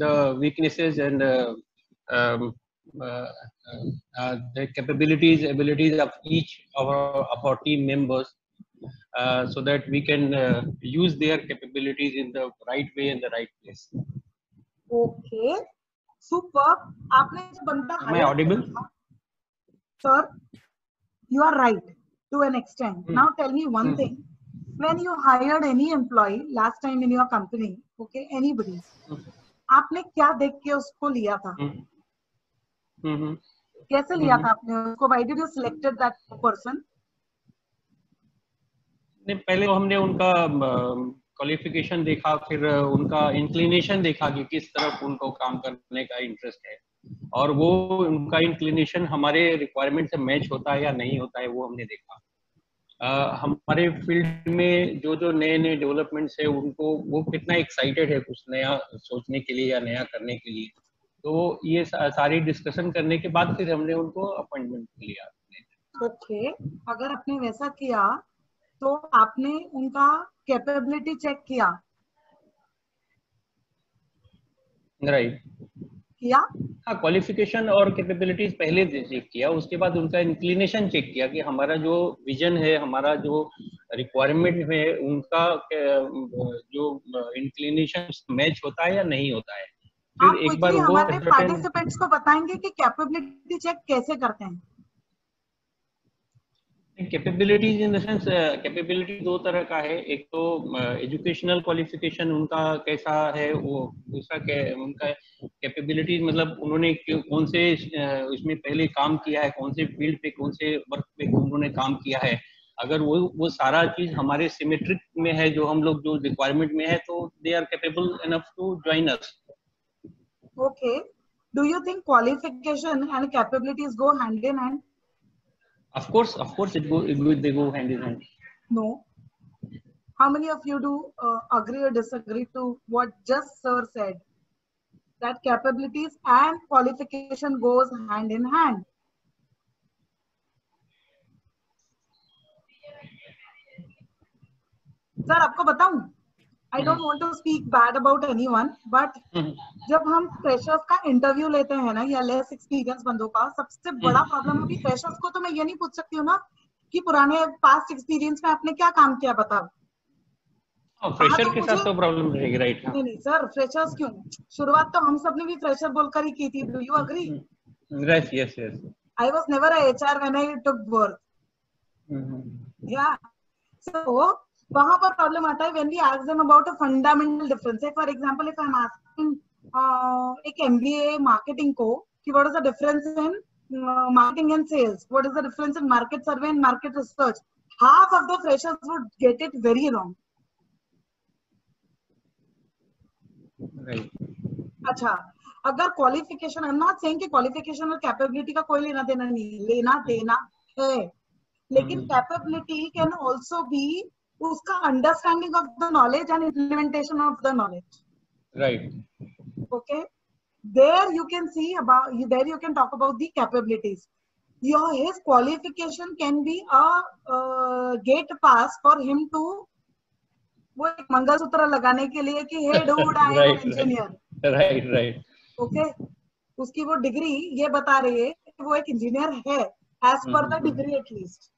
the weaknesses and the abilities of each of our team members, so that we can use their capabilities in the right way and the right place. Okay, super. आपने जो बंदा Am I audible? Sir, you are right to an extent. Now tell me one thing. When you hired any employee last time in your company, okay, anybody, आपने क्या देख के उसको लिया था? कैसे लिया था आपने उसको? Why did you selected that person? नहीं, पहले तो हमने उनका क्वालिफिकेशन देखा, फिर उनका इंक्लिनेशन देखा कि किस तरफ उनको काम करने का इंटरेस्ट है, और वो उनका इंक्लिनेशन हमारे रिक्वायरमेंट से मैच होता है या नहीं होता है, वो हमने देखा. हमारे फील्ड में जो नए डेवलपमेंट्स है, उनको वो कितना एक्साइटेड है कुछ नया सोचने के लिए या नया करने के लिए. तो ये सारी डिस्कशन करने के बाद फिर हमने उनको अपॉइंटमेंट लिया. ओके, अगर आपने वैसा किया तो आपने उनका कैपेबिलिटी चेक किया, राइट? किया. हाँ, क्वालिफिकेशन और कैपेबिलिटीज पहले चेक किया, उसके बाद उनका इंक्लिनेशन चेक किया कि हमारा जो विजन है, हमारा जो रिक्वायरमेंट है, उनका जो इंक्लिनेशन मैच होता है या नहीं होता है. फिर एक बार वो हमारे पार्टिसिपेंट्स को बताएंगे कि कैपेबिलिटी चेक कैसे करते हैं. Capabilities in the sense, capability 2 तरह का है. एक तो एजुकेशनल क्वालिफिकेशन उनका कैसा है, वो दूसरा उनका कैपेबिलिटीज मतलब उन्होंने कौन से उसमें पहले काम किया है, कौन से फील्ड पे, कौन से वर्क पे उन्होंने काम किया है. अगर वो सारा चीज हमारे सिमेट्रिक में है, जो हम लोग जो रिक्वायरमेंट में है, तो they are capable enough to join us. Okay, do you think qualification and capabilities go hand in hand? Of course, they go hand in hand. No. How many of you do agree or disagree to what just sir said? That capabilities and qualification goes hand in hand. Sir, आपको बताऊं? I don't want to speak bad about anyone, but जब हम freshers का interview लेते हैं ना, या less experience बंदों का, सबसे बड़ा प्रॉब्लम है फ्रेशर्स को तो मैं ये नहीं पूछ सकती हूँ ना कि पुराने पास्ट एक्सपीरियंस में आपने क्या काम किया, बताओ. फ्रेशर के साथ तो प्रॉब्लम रहेगी, राइट? नहीं सर, फ्रेशर्स क्यों? शुरुआत तो हम सबने भी फ्रेशर बोलकर ही की थी. Do you agree? Yes. I was never a HR when I took work. Yeah. So वहां पर प्रॉब्लम आता है when we ask them about a fundamental difference. For example, if I'm asking एक MBA marketing को कि what is the difference in marketing and sales. What is the difference in market survey and market research? Half of the freshers would get it very wrong. Right. अच्छा, अगर qualification, I am not saying कि qualification और capability का कोई लेना देना नहीं है, लेना देना है, लेकिन कैपेबिलिटी कैन आल्सो बी उसका understanding of the knowledge and implementation of the knowledge. Right. Okay, there you can see about, there you can talk about the capabilities. His qualification can be a gate pass for him to वो एक मंगलसूत्र लगाने के लिए कि hey dude I am engineer. Right. Okay, उसकी वो degree ये बता रही है कि वो एक इंजीनियर है, as per the degree at least.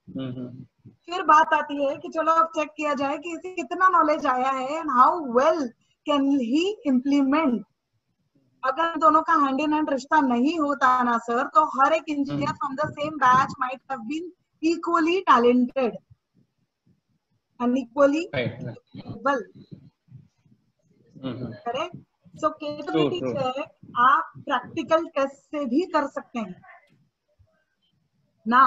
फिर बात आती है कि चलो अब चेक किया जाए कि इसे कितना नॉलेज आया है and how well can he implement. अगर दोनों का हैंड इन हैंड रिश्ता नहीं होता ना सर, तो हर एक engineer from the same batch might have been equally talented and equally well. Correct. So capability check आप practical test से भी कर सकते हैं. Now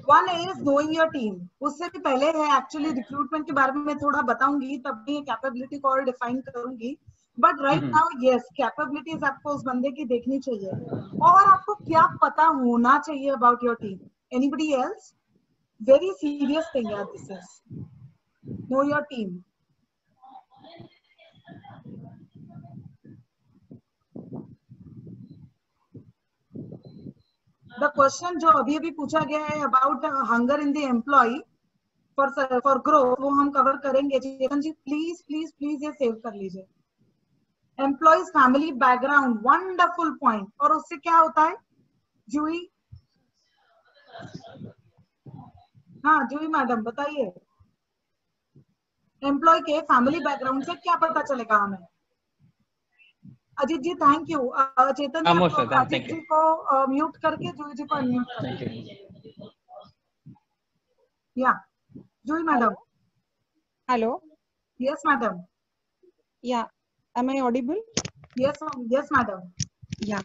one is knowing your team. उससे भी पहले है एक्चुअली रिक्रूटमेंट के बारे में मैं थोड़ा बताऊंगी, तब भी कैपेबिलिटी को और डिफाइन करूंगी. But right now yes, capabilities आपको उस बंदे की देखनी चाहिए और आपको क्या पता होना चाहिए about your team. Anybody else? Very serious thing यार, this is know your team. The question जो अभी पूछा गया है about hunger in the employee for growth, वो हम कवर करेंगे. चेतन जी प्लीज ये सेव कर लीजिए. Employees family background, wonderful point. और उससे क्या होता है जूही? हाँ जूही मैडम बताइए, एम्प्लॉय के फैमिली बैकग्राउंड से क्या पता चलेगा हमें? अजीत जी थैंक यू. चेतन जी अजीत जी को म्यूट करके जूही जी को अनम्यूट करें. या जूही मैडम. हेलो. Yes madam. या, am I audible? Yes madam. Yeah,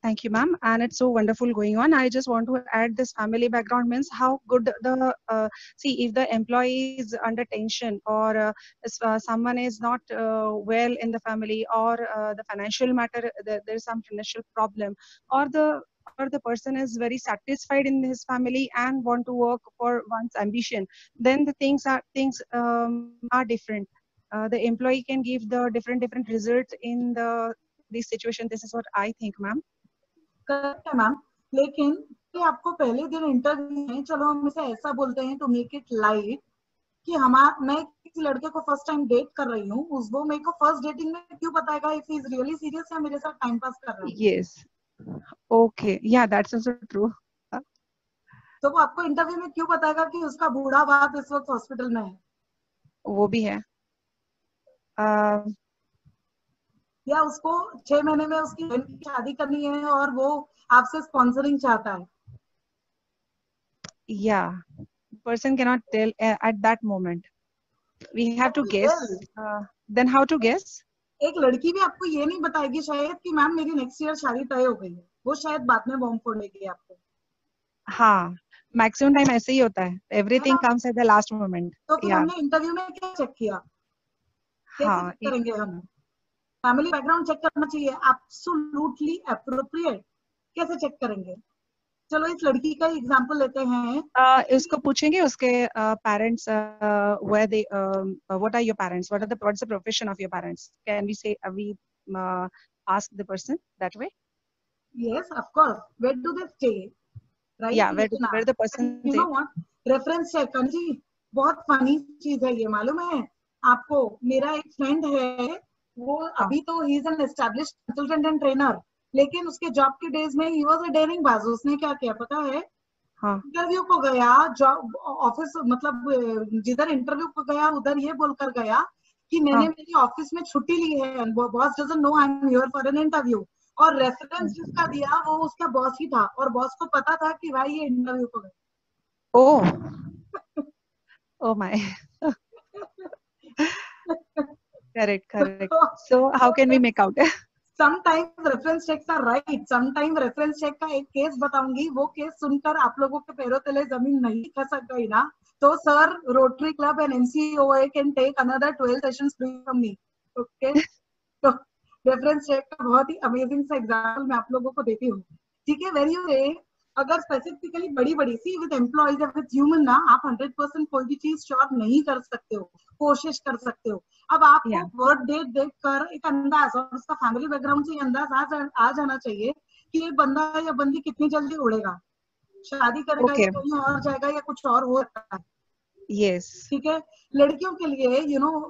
thank you ma'am, and it's so wonderful going on. I just want to add this family background means how good the see if the employee is under tension or someone is not well in the family, or the financial matter, there is some financial problem, or the person is very satisfied in his family and want to work for one's ambition, then the things are different. The employee can give the different results in this situation. This is what I think, ma'am. Correct है ma'am, लेकिन कि आपको पहले दिन interview में, चलो हम इसे ऐसा बोलते हैं टू मेक इट लाइट, कि मैं किसी लड़के को फर्स्ट टाइम डेट कर रही हूँ, वो मेरे को फर्स्ट डेटिंग में क्यों बताएगा if he is really serious या मेरे साथ टाइम पास कर रहा है? Yes. Okay. Yeah, that's also true. तो वो आपको इंटरव्यू में क्यों बताएगा कि उसका बूढ़ा बाप इस वक्त हॉस्पिटल में है? वो भी है. या उसको 6 महीने में उसकी बहन की शादी करनी है और वो आपसे स्पॉन्सरिंग चाहता है. Yeah, person cannot tell at that moment. We have to guess. Then how to guess? एक लड़की भी आपको ये नहीं बताएगी शायद कि मैम मेरी नेक्स्ट ईयर शादी तय हो गई है, वो शायद बाद में बॉम्ब फोड़ेगी आपको. हाँ, मैक्सिमम टाइम ऐसे ही होता है. Everything comes at the last moment. तो फिर हमने इंटरव्यू में क्या चेक किया? कैसे चेक करेंगे हम? फैमिली बैकग्राउंड चेक करना चाहिए, एब्सोल्युटली एप्रोप्रिएट. कैसे चेक करेंगे? चलो इस लड़की का एग्जांपल लेते हैं. इसको पूछेंगे उसके parents, where they what are your parents, what's the profession of your parents? Can we say we ask the person that way? Yes, of course. Where do they stay? Right? Yeah, where the person you know what? Reference check. जी बहुत funny चीज है ये, मालूम है आपको? मेरा एक friend है, वो अभी तो he is an established consultant and trainer, लेकिन उसके जॉब के डेज में ही वाज अ डेयरिंग बाज. उसने क्या किया पता है? इंटरव्यू को गया, जॉब ऑफिस मतलब जिधर इंटरव्यू को गया उधर ये बोलकर गया कि मैंने मेरी ऑफिस में छुट्टी ली है, boss doesn't know I am here for an interview. और रेफरेंस जिसका दिया वो उसका बॉस ही था, और बॉस को पता था कि भाई ये इंटरव्यू को गया. Oh my. Correct. So how can we make out? Sometimes reference checks are right, sometime reference check का एक केस बताऊंगी, वो केस सुनकर आप लोगों के पैरों तले जमीन नहीं खसक गई ना, तो sir Rotary Club and MCOA can take another 12 sessions free from me. Okay, तो रेफरेंस चेक का बहुत ही अमेजिंग सा एग्जांपल मैं आप लोगों को देती हूँ. ठीक है, वेरी यू रे, अगर स्पेसिफिकली बड़ी बड़ी सी विद एम्प्लॉइज विद ह्यूमन ना, आप 100% कोई भी चीज श्योर नहीं कर सकते हो, कोशिश कर सकते हो. अब आपको बर्थ डेट देखकर एक अंदाज और उसका फैमिली बैकग्राउंड से अंदाज आ जाना चाहिए कि ये बंदा या बंदी कितनी जल्दी उड़ेगा, शादी करेगा या कहीं और जाएगा या कुछ और हो सकता है. यस, ठीक है. लड़कियों के लिए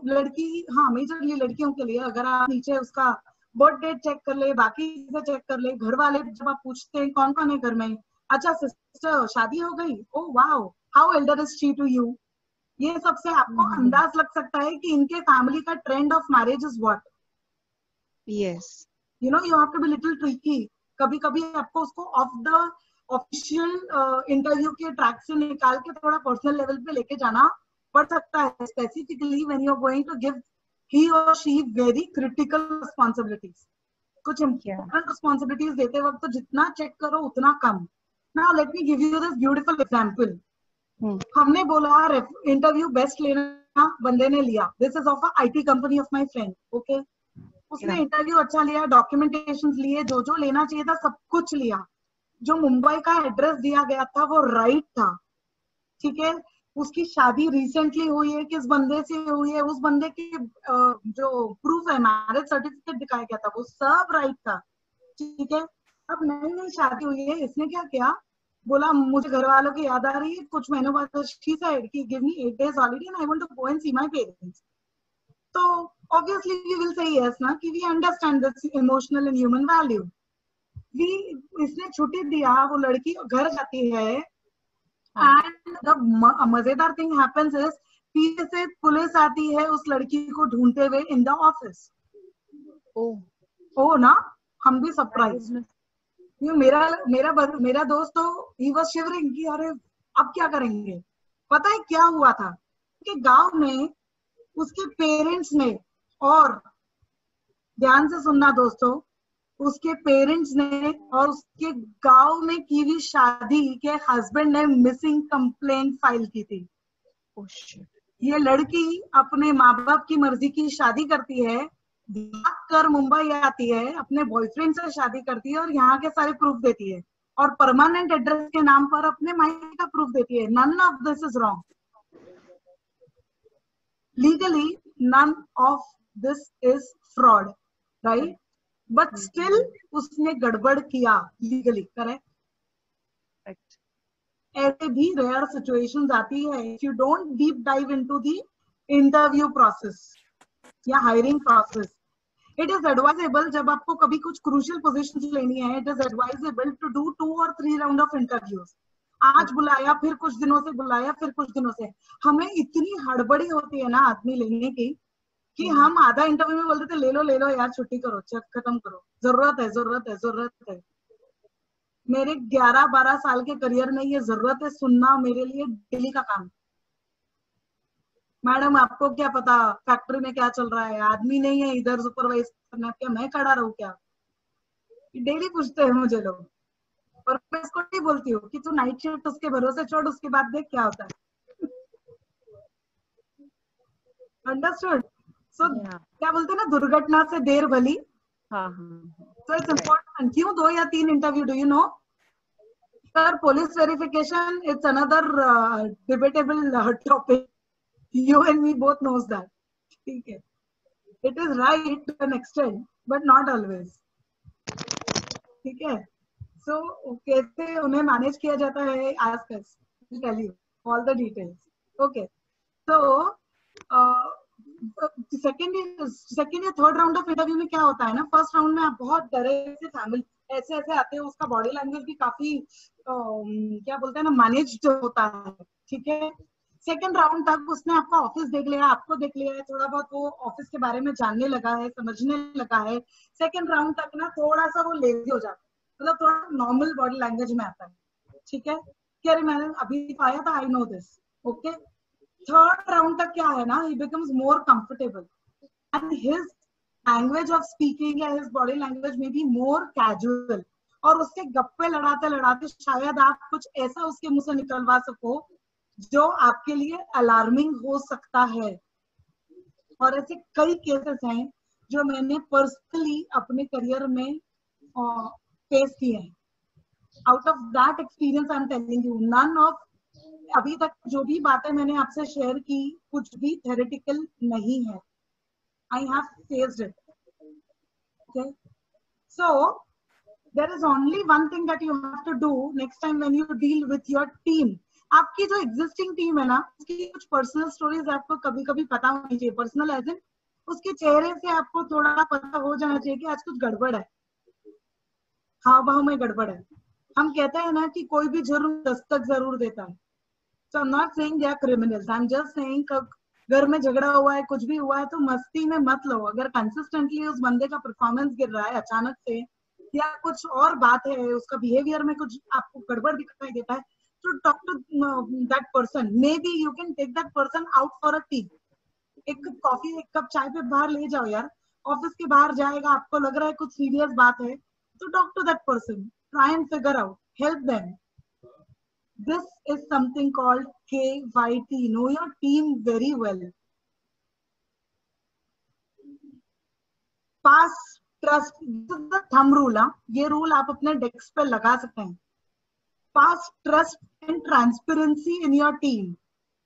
लड़की, हाँ मेजरली लड़कियों के लिए, अगर आप नीचे उसका बर्थ डेट चेक कर ले, बाकी चीजें चेक कर ले, घर वाले जब आप पूछते हैं कौन कौन है घर में, अच्छा सिस्टर शादी हो गई, oh wow, how elder is she to you, ये सबसे आपको अंदाज लग सकता है कि इनके फैमिली का trend of marriage is what. Yes, you have to be little tricky. कभी कभी आपको उसको ऑफ द ऑफिशियल इंटरव्यू के ट्रैक से निकाल के थोड़ा पर्सनल लेवल पे लेके जाना पड़ सकता है, specifically when you are going to give he और शी वेरी क्रिटिकल रिस्पॉन्सिबिलिटीज. कुछ इम्पोर्टेंट रिस्पॉन्सिबिलिटीज देते वक्त तो जितना चेक करो उतना कम. Now let me give you this beautiful example. हमने बोला इंटरव्यू बेस्ट लेना, बंदे ने लिया. This is of a IT company of my friend. Okay, उसने इंटरव्यू अच्छा लिया, डॉक्यूमेंटेशन लिए, जो जो लेना चाहिए था सब कुछ लिया. जो मुंबई का एड्रेस दिया गया था वो राइट था. ठीक है, उसकी शादी रिसेंटली हुई है, किस बंदे से हुई है, उस बंदे की जो प्रूफ है, मैरिज सर्टिफिकेट दिखाया गया था, वो सब राइट था. ठीक है, अब नई नई शादी हुई है, इसने क्या किया, बोला मुझे घर वालों की याद आ रही है, कुछ महीनों बाद शी सेड कि give me 8 days holiday and I want to go and see my parents. तो obviously we will say yes ना, कि we understand this emotional and human value. इसने छुट्टी दिया, वो लड़की घर जाती है एंड द मजेदार थिंग हैपेंस इज पीछे से पुलिस आती है उस लड़की को ढूंढते हुए इन द ऑफिस. ओ ना, हम भी सरप्राइज. मेरा दोस्त तो ही वाज शिवरिंग कि अरे अब क्या करेंगे. पता है क्या हुआ था कि गांव में उसके पेरेंट्स ने, और ध्यान से सुनना दोस्तों, उसके पेरेंट्स ने और उसके गांव में की हुई शादी के हस्बैंड ने मिसिंग कंप्लेंट फाइल की थी. ये लड़की अपने माँ बाप की मर्जी की शादी करती है, भाग कर मुंबई आती है, अपने बॉयफ्रेंड से शादी करती है और यहाँ के सारे प्रूफ देती है, और परमानेंट एड्रेस के नाम पर अपने मायके का प्रूफ देती है. None of this is wrong. Legally none of this is fraud, right? But still उसने गड़बड़ किया लीगली, करेक्ट? ऐसे भी रेयर सिचुएशंस आती है. If you don't deep dive into the interview process या hiring process, it is advisable, जब आपको कभी कुछ क्रूशियल पोजीशंस लेनी है, it is advisable to do 2 or 3 round of interviews. आज बुलाया, फिर कुछ दिनों से बुलाया, फिर कुछ दिनों से. हमें इतनी हड़बड़ी होती है ना आदमी लेने की कि हम आधा इंटरव्यू में बोलते थे ले लो यार, छुट्टी करो, चेक खत्म करो, जरूरत है. मेरे 11-12 साल के करियर में ये जरूरत है सुनना मेरे लिए डेली का काम. मैडम आपको क्या पता फैक्ट्री में क्या चल रहा है, आदमी नहीं है इधर सुपरवाइज करना, क्या मैं खड़ा रहूं क्या? डेली पूछते हैं मुझे लोग, और मैं इसको नहीं बोलती हूँ कि तू नाइट शिफ्ट उसके भरोसे छोड़, उसके बाद देख क्या होता है. अंडरस्टूड? सो क्या बोलते हैं ना, दुर्घटना से देर भली. So it's important. क्यों 2 या 3 interview? Do you know sir, police verification it's another debatable topic. You and me both knows that. ठीक है, it is right to an extent but not always. ठीक है, so कैसे उन्हें मैनेज किया जाता है, ask us, we'll tell you all the details. Okay, so second या थर्ड राउंड ऑफ इंटरव्यू में क्या होता है ना, फर्स्ट राउंड में आप बहुत डरे से फैमिली ऐसे आते हैं, उसका बॉडी लैंग्वेज भी काफी क्या बोलते हैं ना, मैनेज्ड होता है. ठीक है, सेकेंड राउंड तक उसने आपका ऑफिस देख लिया, आपको देख लिया है, थोड़ा बहुत वो ऑफिस के बारे में जानने लगा है, समझने लगा है. सेकेंड राउंड तक ना थोड़ा सा वो लेजी हो जाता है, मतलब थोड़ा नॉर्मल बॉडी लैंग्वेज में आता है. ठीक है, कि अरे मैंने अभी आया था, I know this. Okay, third round तक क्या है ना, he becomes more comfortable and his language of speaking या हिज बॉडी लैंग्वेज में बी मोर कैजुअल, और उससे गप्पे लड़ाते लड़ाते शायद आप कुछ ऐसा उसके मुंह से निकलवा सको जो आपके लिए अलार्मिंग हो सकता है। और ऐसे कई केसेस हैं जो मैंने पर्सनली अपने करियर में फेस किए हैं। Out of that experience I am telling you, none of, अभी तक जो भी बातें मैंने आपसे शेयर की कुछ भी थ्योरेटिकल नहीं है। I have faced it. Okay, so there is only one thing that you have to do next time when you deal with your team. आपकी जो existing team है ना, उसकी कुछ पर्सनल स्टोरीज आपको कभी कभी पता होनी चाहिए। पर्सनल एज इन उसके चेहरे से आपको थोड़ा पता हो जाना चाहिए कि आज कुछ गड़बड़ है, हाव भाव में गड़बड़ है। हम कहते हैं ना कि कोई भी जुर्म दस्तक जरूर देता है। So I'm not saying they are criminals. I'm just saying घर में झगड़ा हुआ है, कुछ भी हुआ है, तो मस्ती में मत लो। अगर कंसिस्टेंटली उस बंदे का परफॉर्मेंस गिर रहा है अचानक से, या कुछ और बात है, उसका बिहेवियर में कुछ आपको गड़बड़ दिखाई देता है, तो talk to that person. Maybe you can take that person out for a tea. एक कप कॉफी, एक कप चाय पे बाहर ले जाओ यार। ऑफिस के बाहर जाएगा, आपको लग रहा है कुछ सीरियस बात है, तो talk to that person, try and figure out, help them. This is something called KYT. Know your team very well. Pass trust. This is the thumb rule. ये रूल आप अपने डेस्क पे लगा सकते हैं। Pass trust and transparency in your team.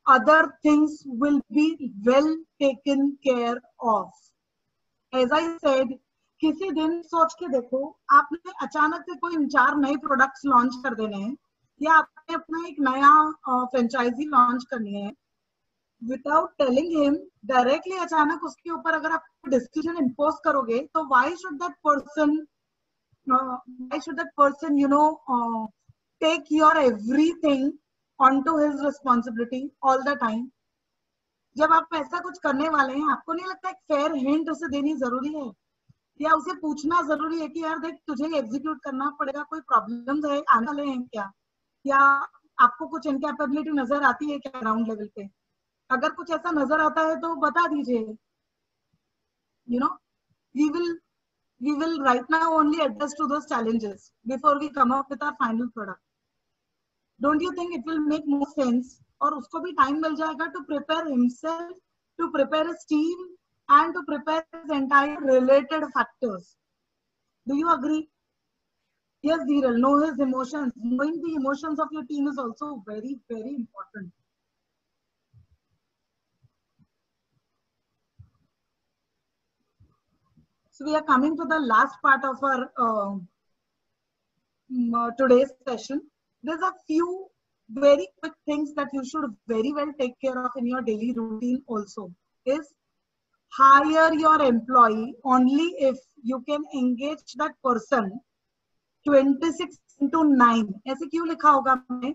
Other things will be well taken care of. As I said, किसी दिन सोच के देखो, आपने अचानक से कोई 4 नए प्रोडक्ट्स लॉन्च कर देने हैं, या आपने अपना एक नया फ्रेंचाइजी लॉन्च करनी है, विदाउट टेलिंग हिम डायरेक्टली अचानक उसके ऊपर अगर आप डिसीजन इम्पोज करोगे, तो why should that person you know take your everything onto his responsibility all the time. जब आप ऐसा कुछ करने वाले हैं, आपको नहीं लगता एक फेयर हिंट उसे देनी जरूरी है, या उसे पूछना जरूरी है कि यार देख, तुझे एग्जीक्यूट करना पड़ेगा, कोई प्रॉब्लम्स है आने वाले हैं क्या, या आपको कुछ इनकैपेबिलिटी नजर आती है क्या ग्राउंड लेवल पे? अगर कुछ ऐसा नजर आता है तो बता दीजिए। You know, we will right now only address to those challenges before we come up with our final product. Don't you think it will make more sense? और उसको भी टाइम मिल जाएगा to prepare himself, to prepare his team, and to prepare his entire related factors. Do you agree? Yes, Dhiral, know his emotions. Knowing the emotions of your team is also very, very important. So we are coming to the last part of our today's session. There's a few very quick things that you should very well take care of in your daily routine also. Is hire your employee only if you can engage that person 26/9. ऐसे क्यों लिखा होगा मैंने?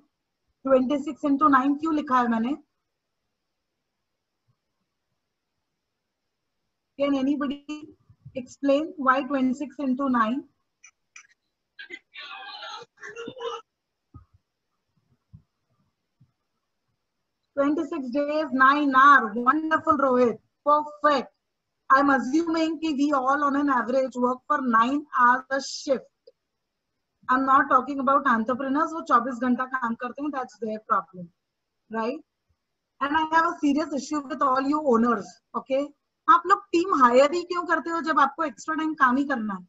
26/9 क्यों लिखा है मैंने? Can anybody explain why 26/9? 26 days, 9 hours. Wonderful, Rohit. Perfect. I'm assuming that we all on an average work for 9 hours a shift. I'm not talking about entrepreneurs who 24 घंटा काम करते हैं, that's their problem, right? And I have a serious issue with all you owners, okay? आप लोग team hire ही क्यों करते हो जब आपको एक्स्ट्रा टाइम काम ही करना है?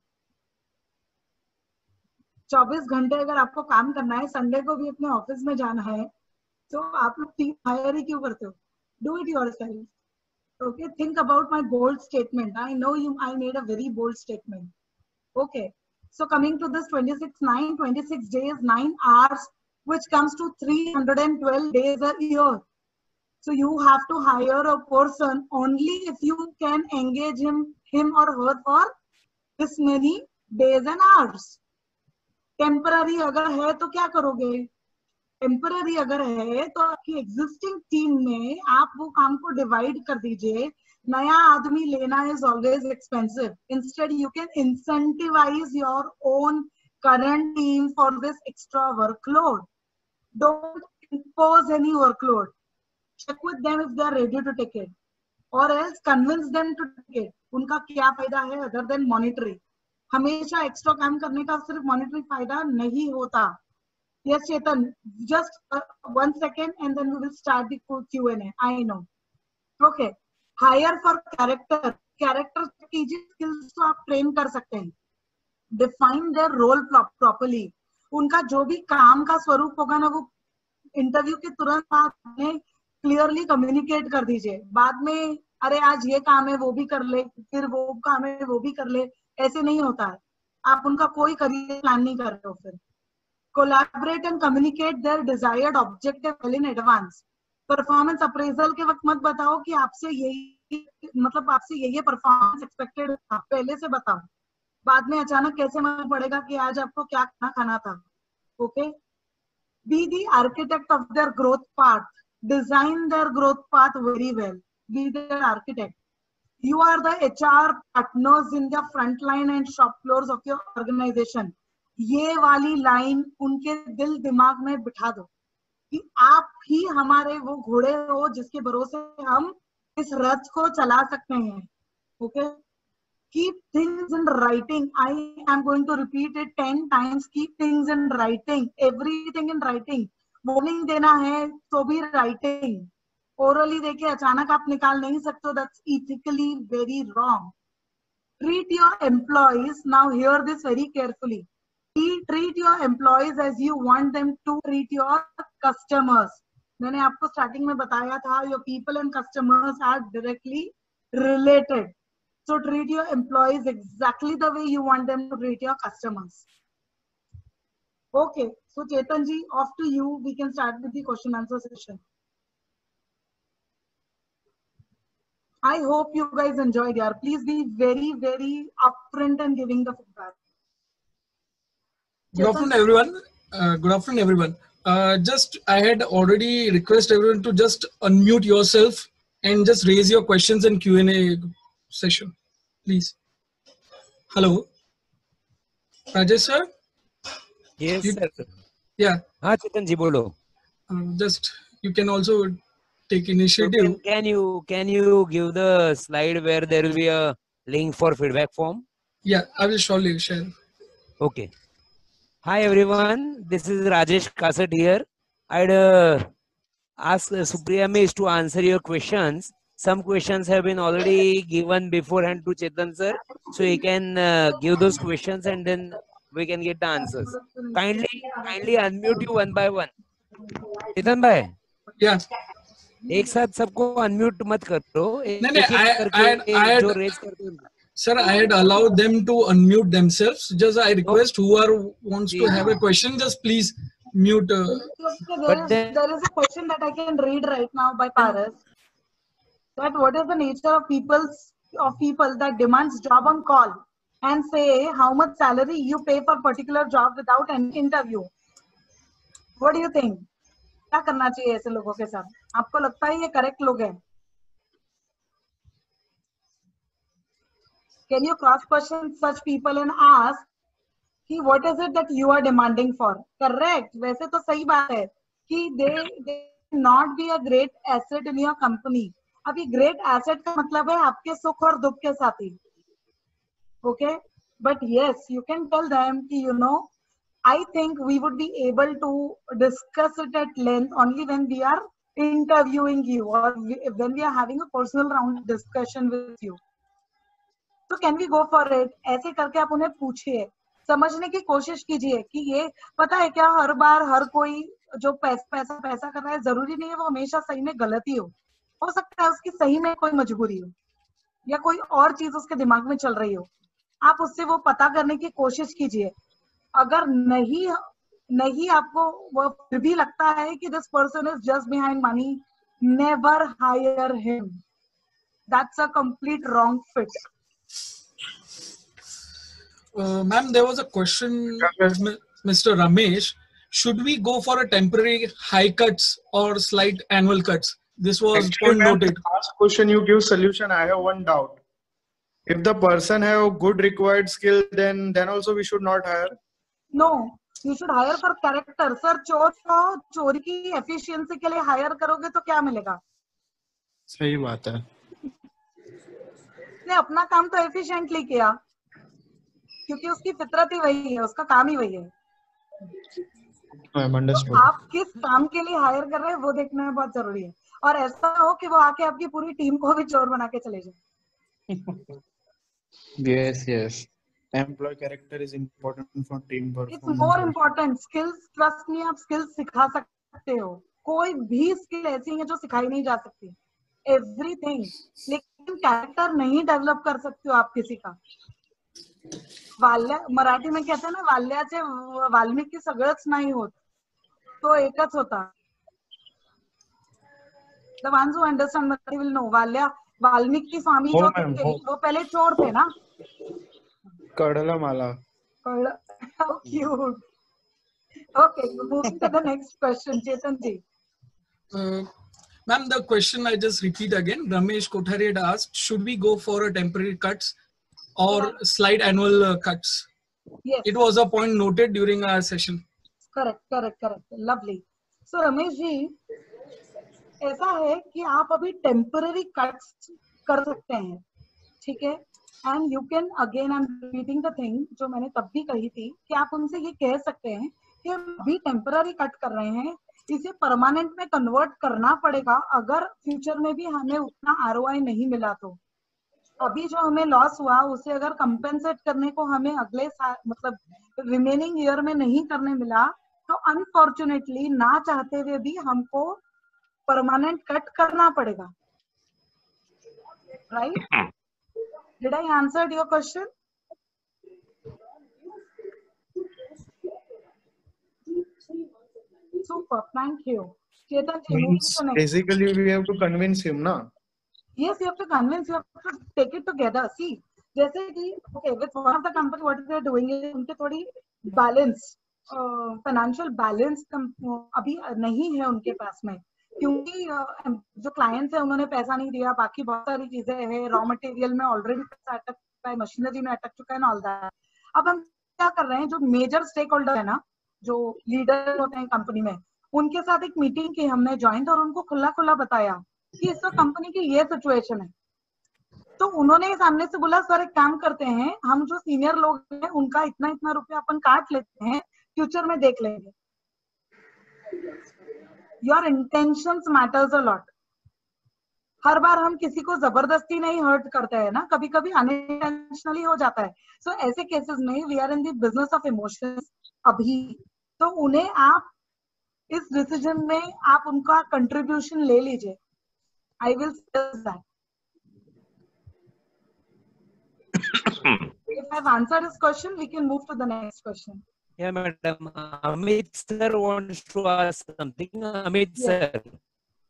24 घंटे अगर आपको काम करना है, संडे को भी अपने ऑफिस में जाना है, तो आप लोग टीम हायर ही क्यों करते हो? Do it yourself. Okay, think about my bold statement. I know I made a very bold statement. Okay, so coming to this 26/9, 26 days, 9 hours, which comes to 312 days a year. So you have to hire a person only if you can engage him or her for this many days and hours. Temporary अगर है तो क्या करोगे? Temporary अगर है तो आपकी existing team में आप वो काम को डिवाइड कर दीजिए। नया आदमी लेना is always expensive. Instead you can incentivise your own current team for this extra workload. Don't impose any workload. Check with them if they are ready to take it, or else convince them to take it. उनका क्या फायदा है other than monetary? हमेशा extra काम करने का सिर्फ monetary फायदा नहीं होता. Yes, Chetan, just 1 second and then we will start the Q&A. I know. Okay. Hire for character. Character कीजिए, skills तो आप train कर सकते हैं. Define their role properly. उनका जो भी काम का स्वरूप होगा ना, वो इंटरव्यू के तुरंत बाद में क्लियरली कम्युनिकेट कर दीजिए. बाद में अरे आज ये काम है वो भी कर ले, फिर वो काम है वो भी कर ले, ऐसे नहीं होता है. आप उनका कोई करियर प्लान नहीं कर रहे हो. फिर collaborate and communicate their desired objective well in advance. Performance appraisal के वक्त मत बताओ कि आपसे यही मतलब आपसे ये परफॉर्मेंस एक्सपेक्टेड था, पहले से बताओ. बाद में अचानक कैसे मालूम पड़ेगा कि आज आपको क्या खाना था. Okay. Be the architect of their growth path. Design their growth path very well. Be their architect. You are the HR partners in the front line and shop floors of your organization. ये वाली line उनके दिल दिमाग में बिठा दो कि आप ही हमारे वो घोड़े हो जिसके भरोसे हम इस रथ को चला सकते हैं. Okay. Keep things in writing. I am going to repeat it 10 times. Keep things in writing. Everything in writing. Warning देना है तो भी writing. Orally देके अचानक आप निकाल नहीं सकते. That's ethically very wrong. Treat your employees. Now hear this very carefully. Treat your employees as you want them to treat your customers. मैंने आपको स्टार्टिंग में बताया था, your people and customers are directly related. So treat your employees exactly the way you want them to treat your customers. Okay, so Chetan ji, off to you. We can start with the question answer session. I hope you guys enjoyed it. Please be very, very upfront and giving the feedback. Good afternoon, everyone. Good afternoon, everyone. Just I had already requested everyone to just unmute yourself and just raise your questions in Q&A session, please. Hello, Rajesh sir. Yes, sir. Yeah. हाँ चेतन जी बोलो. Just you can also take initiative. So can you give the slide where there will be a link for feedback form? Yeah, I will surely share. Okay. Hi everyone, this is Rajesh Kasat here. I'd ask Supriya Miss to answer your questions. Some questions have been already given beforehand to Chetan sir, so he can give those questions and then we can get the answers. Kindly unmute you one by one. Chetan bhai. Yeah. एक साथ सबको unmute मत करो. नहीं, जो raise करते हैं. Sir, I had allowed them to unmute themselves. Just I request whoever wants to have a question, just please mute. There is a question that I can read right now by Paras. That what is the nature of people that demands job on call and say how much salary you pay for particular job without an interview? What do you think? क्या करना चाहिए ऐसे लोगों के साथ? आपको लगता है ये करेक्ट लोग हैं? Can you cross question such people and ask कि what is it that you are demanding for? Correct. वैसे तो सही बात है कि they not be a great asset in your company. अभी great asset का मतलब है आपके सुख और दुख के साथी. Okay. But yes, you can tell them कि you know, I think we would be able to discuss it at length only when we are interviewing you or when we are having a personal round discussion with you. तो can we go for it? ऐसे करके आप उन्हें पूछिए, समझने की कोशिश कीजिए कि ये पता है क्या, हर बार हर कोई जो पैसा कर रहा है जरूरी नहीं है वो हमेशा सही में गलती हो सकता है उसकी सही में कोई मजबूरी हो या कोई और चीज उसके दिमाग में चल रही हो. आप उससे वो पता करने की कोशिश कीजिए. अगर नहीं आपको वो फिर भी लगता है कि this person is just behind money, never hire him. That's a complete wrong fit. Ma'am, there was a question of Mr. Ramesh. Should we go for a temporary high cuts or slight annual cuts? This was point noted. Last question you give solution. I have one doubt. If the person have good required skill, then also we should not hire. No, you should hire for character. Sir, चोरी की efficiency के लिए hire करोगे तो क्या मिलेगा? सही बात है. उसने अपना काम तो एफिशिएंटली किया क्योंकि उसकी फितरत ही वही है, उसका काम ही वही है। तो आप किस काम के लिए हायर कर रहे हैं वो देखना बहुत जरूरी है, और ऐसा हो कि वो आके आपकी पूरी टीम को भी चोर बना के चले जाए। Yes. Employee character is important for team performance. It's more important. Skills, trust me, आप skills सिखा सकते हो, कोई भी स्किल ऐसी है जो सिखाई नहीं जा सकती, एवरीथिंग, लेकिन कैरेक्टर नहीं डेवलप कर सकते हो आप किसी का। मराठी में कहते हैं ना, वाल्याचे वाल्मिकी सगळंच नाही होत, तो एकच होता। The ones who understand Marathi will know. Valmiki स्वामी जो थे वो पहले चोर थे ना। कळलं मला। How cute. Okay, moving to the next question, Chetan ji. Ma'am, the question I just repeat again. Ramesh Kothari had asked, should we go for a temporary cuts or slide annual cuts? Yes. It was a point noted during our session. Correct. Lovely. So Ramesh ji, ऐसा है कि आप अभी temporary cuts कर सकते हैं, ठीक है, and you can again, I am repeating the thing जो मैंने तब भी कही थी कि आप उनसे ये कह सकते हैं कि हम अभी टेम्पररी कट कर रहे हैं, इसे परमानेंट में कन्वर्ट करना पड़ेगा अगर फ्यूचर में भी हमें उतना आरओआई नहीं मिला तो। अभी जो हमें लॉस हुआ उसे अगर कंपेंसेट करने को हमें अगले साल मतलब रिमेनिंग ईयर में नहीं करने मिला तो अनफॉर्चुनेटली ना चाहते हुए भी हमको परमानेंट कट करना पड़ेगा, right? Did I answer your question? Super, thank you. Chetan ji, means basically we have to convince him, na? Yes, you have to convince, you have to take it together. See, जैसे कि okay, with one of the company what they are doing is उनके थोड़ी balance, financial balance अभी नहीं है उनके पास में, क्योंकि जो क्लाइंट्स है उन्होंने पैसा नहीं दिया, बाकी बहुत सारी चीजें हैं, रॉ मटेरियल में ऑलरेडी पैसा अटक चुका है, मशीनरी में अटक चुका है ना, ऑल दैट। अब हम क्या कर रहे हैं, जो मेजर स्टेक होल्डर है ना, जो लीडर होते हैं कंपनी में, उनके साथ एक मीटिंग की हमने ज्वाइन, और उनको खुला बताया कि इस वक्त कंपनी की ये सिचुएशन है। तो उन्होंने सामने से बोला, सर एक काम करते हैं, हम जो सीनियर लोग हैं उनका इतना रुपया अपन काट लेते हैं, फ्यूचर में देख लेंगे। Your intentions matters a lot. हर बार हम किसी को जबरदस्ती नहीं हर्ट करते हैं ना, कभी कभी अनइंटेंशनली हो जाता है। सो ऐसे केसेस में we are in the business of emotions अभी, तो उन्हें आप इस डिसीजन में आप उनका कंट्रीब्यूशन ले लीजिए। I will suggest that. If I've answered his question, we can move to the next question. Yeah, madam. Amit sir wants to ask something. Amit sir.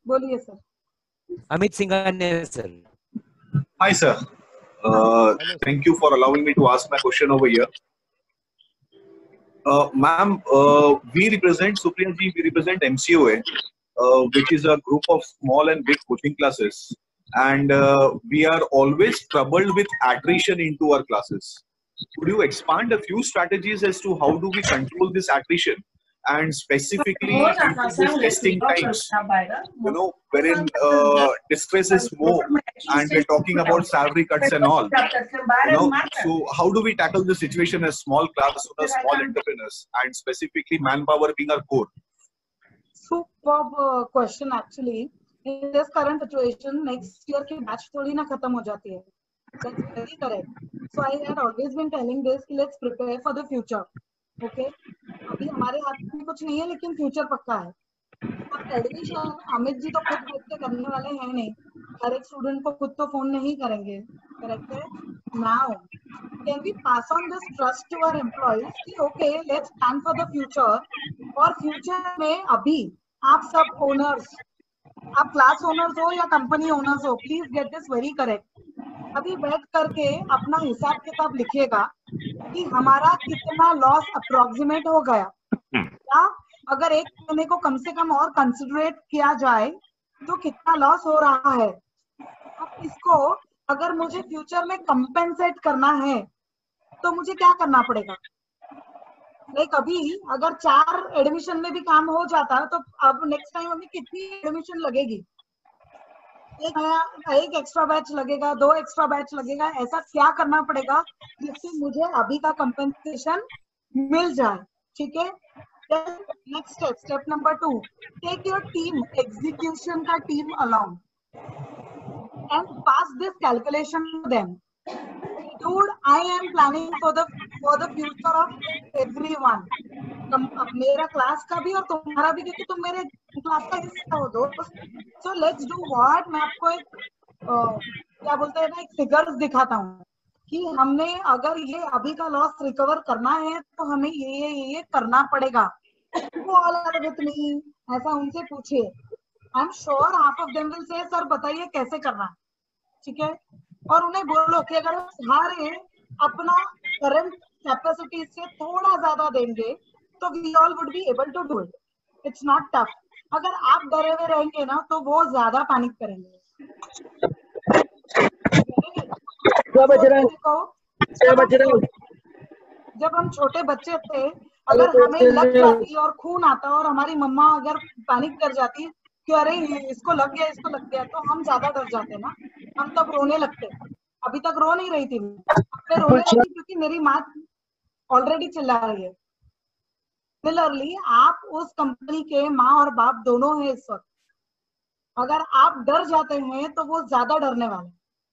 बोलिए sir. Amit Singhania sir. Hi sir. Thank you for allowing me to ask my question over here. Ma'am, we represent Supriya ji. We represent MCOA, which is a group of small and big coaching classes. And we are always troubled with attrition into our classes. Could you expand a few strategies as to how do we control this attrition, and specifically this testing times, you know, wherein distress is more and we're talking about salary cuts and all, you know, so how do we tackle the situation as small class owners, small entrepreneurs, and specifically manpower being our core? Superb question actually. In this current situation, next year की batch थोड़ी ना खत्म हो जाती है. That's very correct. So I had always been telling this, let's prepare for the future. Okay? अभी हमारे हाथ में कुछ नहीं है, लेकिन future पक्का है. अब एडमिशन अमित जी तो खुद बैठ के करने वाले हैं नहीं, हर एक स्टूडेंट को खुद तो फोन नहीं करेंगे, करेक्ट है? Now, can we pass on this trust to our employees कि okay, let's plan for the future, और future में अभी आप सब owners, आप क्लास ओनर्स हो या कंपनी ओनर्स हो, please get this very correct. अभी बैठ करके अपना हिसाब किताब लिखिएगा कि हमारा कितना लॉस अप्रोक्सीमेट हो गया, या अगर एक महीने को कम से कम और कंसिडरेट किया जाए तो कितना लॉस हो रहा है। अब इसको अगर मुझे फ्यूचर में कंपेंसेट करना है तो मुझे क्या करना पड़ेगा? लाइक अभी अगर 4 एडमिशन में भी काम हो जाता तो अब नेक्स्ट टाइम हमें कितनी एडमिशन लगेगी? एक एक्स्ट्रा बैच लगेगा, 2 एक्स्ट्रा बैच लगेगा, ऐसा क्या करना पड़ेगा जिससे मुझे अभी का कंपनसेशन मिल जाए? ठीक है। Next step number 2, take your team, execution का team along and pass this calculation to them. Dude, I am planning for the future of everyone. मेरा क्लास का भी और तुम्हारा भी, क्योंकि तुम मेरे क्लास का हिस्सा हो दोस्त. So let's do what, मैं आपको एक क्या बोलते हैं ना, एक फिगर्स दिखाता हूँ कि हमने अगर ये अभी का लॉस रिकवर करना है तो हमें ये करना पड़ेगा. वो all are with me, ऐसा उनसे पूछिए. आई am sure half of them will say sir बताइए कैसे करना है. ठीक है. और उन्हें बोलो कि अगर सारे अपना करंट कैपेसिटी से थोड़ा ज्यादा देंगे तो we all would be able to do it. It's not tough. अगर आप डरे हुए रहेंगे ना तो वो ज्यादा पैनिक करेंगे. जब हम छोटे बच्चे थे, अगर हमें लग जाती और खून आता और हमारी मम्मा अगर पैनिक कर जाती कि अरे इसको लग गया, इसको लग गया, तो हम ज्यादा डर जाते ना. हम तब रोने लगते. अभी तक रो नहीं रही थी मैं रोने लगी क्योंकि मेरी माँ ऑलरेडी चिल्ला रही है. सिमिलरली आप उस कंपनी के माँ और बाप दोनों हैं इस वक्त. अगर आप डर जाते हैं तो वो ज्यादा डरने वाले.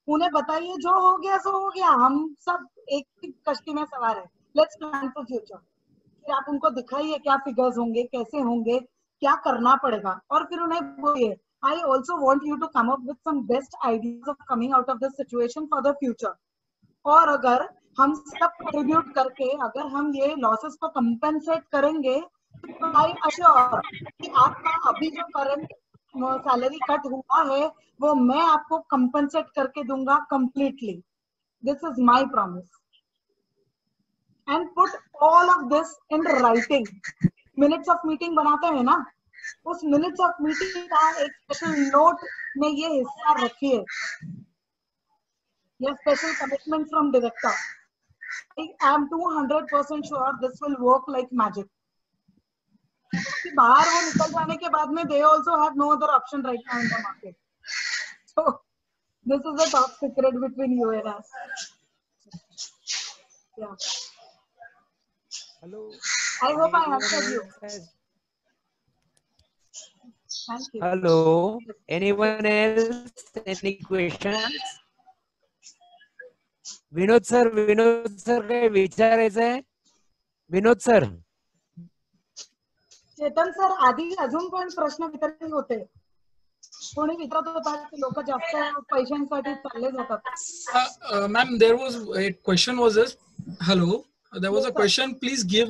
उन्हें बताइए जो हो गया सो हो गया, हम सब एक ही कश्ती में सवार है. Let's plan for future. फिर आप उनको दिखाइए क्या फिगर्स होंगे, कैसे होंगे, क्या करना पड़ेगा. और फिर उन्हें बोलिए I also want you to come up with some best ideas of coming out of this situation for the future. और अगर हम सब कंट्रीब्यूट करके अगर हम ये लॉसेस को कंपेंसेट करेंगे तो आई अश्योर कि आपका अभी जो करंट सैलरी कट हुआ है वो मैं आपको कंपेंसेट करके दूंगा completely. This is my promise. And put all of this in writing. Minutes of meeting बनाते हैं ना, उस मिनट्स ऑफ मीटिंग का एक स्पेशल नोट में ये हिस्सा रखिए. ये special commitment from director. I am 200% sure this will work like magic. बाहर वो निकल जाने के बाद में they also have no other option right now in the market. So this is a top secret between you and us. Hello. I hope I answered you. Thank you. Hello. Anyone else? Any questions? Vinod sir काय विचारायचं आहे? Vinod sir. चेतन sir, आधी अजून पण प्रश्न विचारले होते. कोणी विचारत होता की लोक जास्त पैशांसाठी चालले जातात. Ma'am, there was a question was this. Hello. There was a question. Please give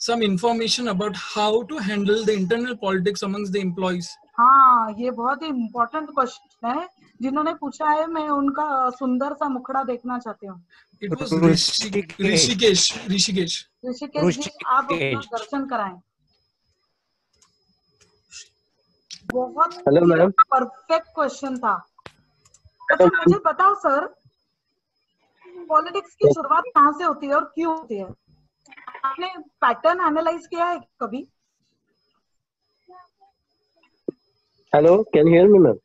some information about how to handle the internal politics amongst the employees. हाँ, ये बहुत ही इम्पोर्टेंट क्वेश्चन है. जिन्होंने पूछा है मैं उनका सुंदर सा मुखड़ा देखना चाहती हूँ. It was Rishikesh. ऋषिकेश जी, आप अपना दर्शन कराएं. बहुत परफेक्ट क्वेश्चन था. अच्छा मुझे बताओ सर, पॉलिटिक्स की शुरुआत कहाँ से होती है और क्यों होती है? आपने पैटर्न एनालाइज किया है कभी? Hello, can you hear me, ma'am?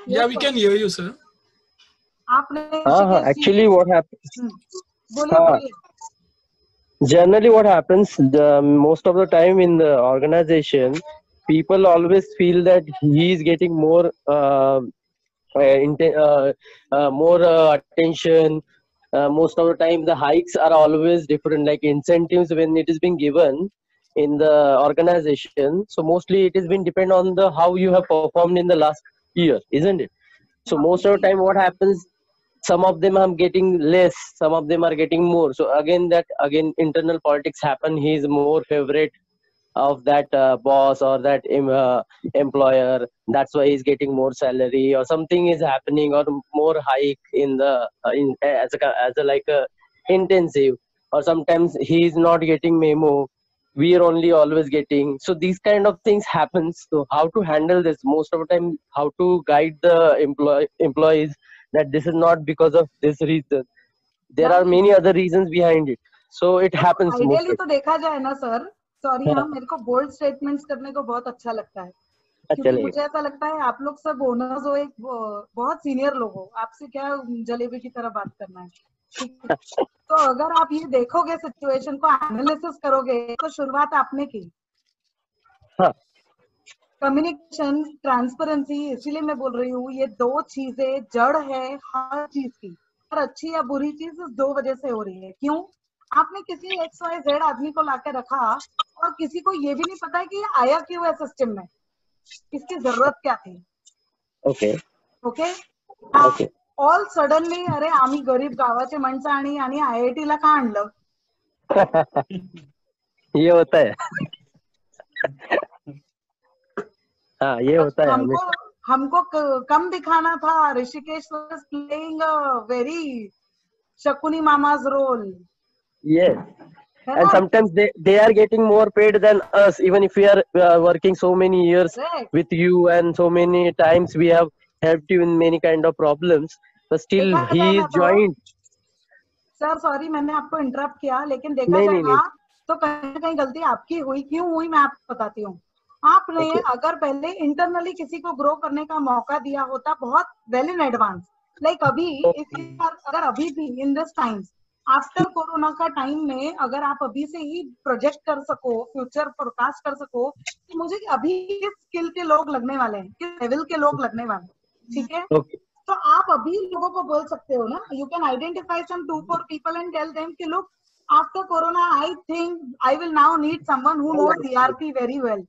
Yeah, we can hear you, sir. आपने actually what happens? बोलिए. Generally, what happens most of the time in the organization, people always feel that he is getting more attention. Most of the time, the hikes are always different, like incentives when it is being given in the organization. So mostly it has been depend on the how you have performed in the last year, isn't it? So most of the time, what happens? Some of them are getting less, some of them are getting more. So again, internal politics happen. He is more favorite of that boss or that employer. That's why he's getting more salary, or something is happening, or more hike in the as a intensive, or sometimes he is not getting memo. We are only always getting. So these kind of things happens. So how to handle this? Most of the time, how to guide the employees that this is not because of this reason. There are many other reasons behind it. So it happens. Ideally तो देखा जाए ना sir, sorry हाँ, मेरे को bold statements करने को बहुत अच्छा लगता है. क्योंकि मुझे ऐसा लगता है आप लोग सब ओनर्स हो, एक बहुत सीनियर लोग हो, आपसे क्या जलेबी की तरह बात करना है, ठीक है? तो अगर आप ये देखोगे, सिचुएशन को एनालिसिस करोगे, तो शुरुआत आपने की। कम्युनिकेशन, ट्रांसपेरेंसी, इसीलिए मैं बोल रही हूँ ये 2 चीजें जड़ है हर चीज की। और अच्छी या बुरी चीज इस 2 वजह से हो रही है। क्यों? आपने किसी XYZ आदमी को लाके रखा और किसी को ये भी नहीं पता है कि ये आया क्यों है सिस्टम में, इसकी जरूरत क्या थी। ओके ओके ऑल सडनली अरे आम्ही गरीब गावाचे माणसं आणि IIT ला का आणलं? ये होता है। हाँ ये होता है। हमको कम दिखाना था। Rishikesh was playing a very Shakuni मामा's role. Yes. And sometimes they are getting more paid than us, even if we are working so many years with you, and so many times we have helped you in many kind of problems, but still he is joined. Sir sorry मैंने आपको interrupt किया, लेकिन देखा जाएगा तो कहीं ना कहीं गलती आपकी हुई। क्यों हुई मैं आपको बताती हूँ। आपने अगर पहले इंटरनली किसी को ग्रो करने का मौका दिया होता बहुत वेल इन एडवांस, लाइक अभी अगर अभी भी in this times after corona का टाइम में अगर आप अभी से ही प्रोजेक्ट कर सको, फ्यूचर फोरकास्ट कर सको कि मुझे अभी किस स्किल के लोग लगने वाले हैं, किस लेवल के लोग लगने वाले हैं, ठीक है? तो आप अभी लोगों को बोल सकते हो ना, you can identify some 2-4 people and tell them कि look after corona I think I will now need someone who knows ERP very well,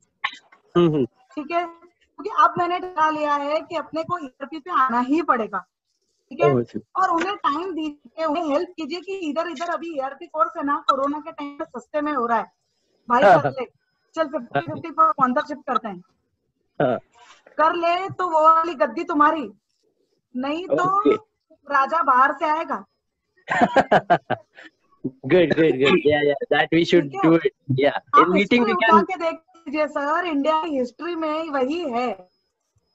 ठीक है? क्योंकि अब मैंने ठहरा लिया है कि अपने को ERP पे आना ही पड़ेगा, ठीक है? और उन्हें टाइम दीजिए, उन्हें हेल्प कीजिए कि इधर इधर अभी ERP कोर्स है ना, कोरोना के टाइम पे सस्ते में हो रहा है भाई, कर ले, चल 50-50 पर स्पॉन्सरशिप करते हैं, कर ले तो वो वाली गद्दी तुम्हारी, नहीं तो राजा बाहर से आएगा। Good. Yeah. That we should do it. Yeah. In meeting we can. के देख लीजिए सर, इंडिया की हिस्ट्री में वही है।